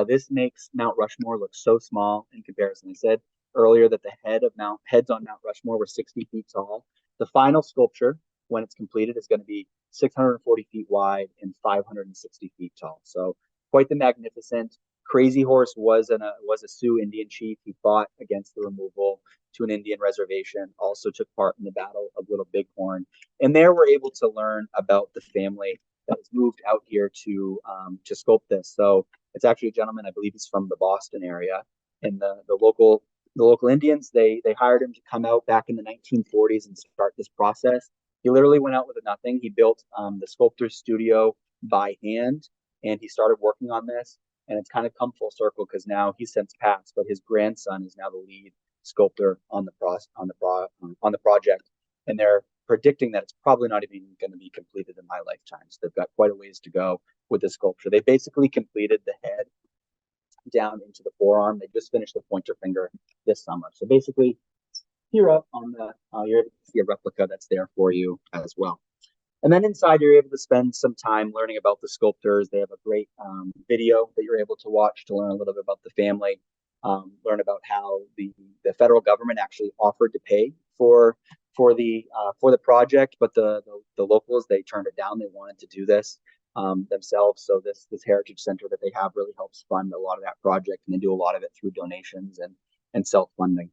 This makes Mount Rushmore look so small in comparison. I said earlier that the heads on Mount Rushmore were 60 feet tall. The final sculpture when it's completed, is going to be 640 feet wide and 560 feet tall. So quite the magnificent. Crazy Horse was a Sioux Indian chief. He fought against the removal to an Indian reservation, also took part in the Battle of Little Bighorn. And there we're able to learn about the family that was moved out here to sculpt this. So it's actually a gentleman, I believe he's from the Boston area. And the local Indians, they hired him to come out back in the 1940s and start this process. He literally went out with nothing. He built the sculptor's studio by hand, and he started working on this. And it's kind of come full circle because now he's since passed, but his grandson is now the lead sculptor on the project, and they're predicting that it's probably not even going to be completed in my lifetime. So they've got quite a ways to go with the sculpture. They basically completed the head down into the forearm. They just finished the pointer finger this summer. So basically, here up on the you're able to see a replica that's there for you as well. And then inside, you're able to spend some time learning about the sculptors. They have a great video that you're able to watch to learn a little bit about the family, learn about how the federal government actually offered to pay for the project, but the locals, they turned it down. They wanted to do this themselves. So this heritage center that they have really helps fund a lot of that project, and they do a lot of it through donations and self-funding.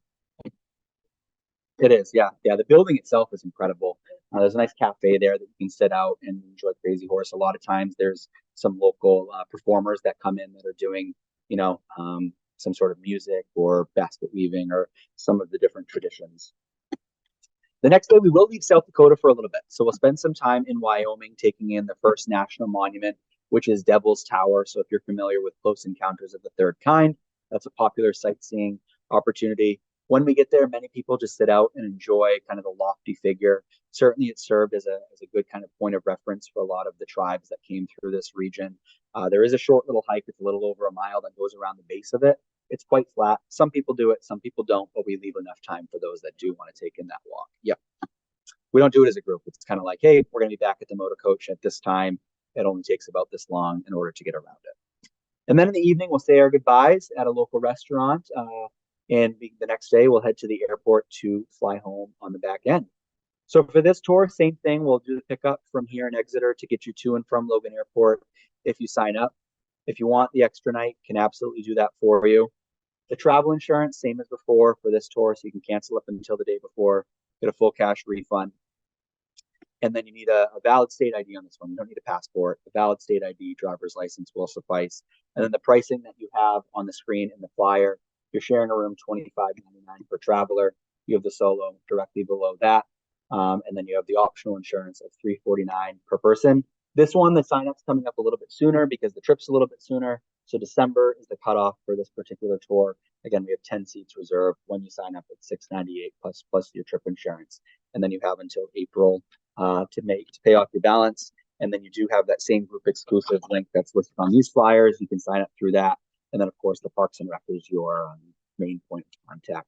It is, yeah. The building itself is incredible. There's a nice cafe there that you can sit out and enjoy Crazy Horse. A lot of times there's some local performers that come in that are doing, some sort of music or basket weaving or some of the different traditions. The next day we will leave South Dakota for a little bit. So we'll spend some time in Wyoming taking in the first national monument, which is Devil's Tower. So if you're familiar with Close Encounters of the Third Kind, that's a popular sightseeing opportunity. When we get there, many people just sit out and enjoy kind of the lofty figure. Certainly it served as a good kind of point of reference for a lot of the tribes that came through this region. There is a short little hike. It's a little over a mile that goes around the base of it. It's quite flat. Some people do it, some people don't, but we leave enough time for those that do want to take in that walk. Yep. We don't do it as a group. It's kind of like, hey, we're going to be back at the motor coach at this time. It only takes about this long in order to get around it. And then in the evening, we'll say our goodbyes at a local restaurant. And the next day, we'll head to the airport to fly home on the back end. So for this tour, same thing. We'll do the pickup from here in Exeter to get you to and from Logan Airport if you sign up. If you want the extra night, can absolutely do that for you. The travel insurance, same as before for this tour, so you can cancel up until the day before, get a full cash refund. And then you need a valid state ID on this one. You don't need a passport. A valid state ID, driver's license will suffice. And then the pricing that you have on the screen in the flyer, you're sharing a room, $25.99 per traveler. You have the solo directly below that. And then you have the optional insurance of $349 per person. This one, the sign-up's coming up a little bit sooner because the trip's a little bit sooner. So December is the cutoff for this particular tour. Again, we have 10 seats reserved when you sign up at $698 plus your trip insurance. And then you have until April to pay off your balance. And then you do have that same group exclusive link that's listed on these flyers. You can sign up through that. And then, of course, the Parks and Rec is your main point of contact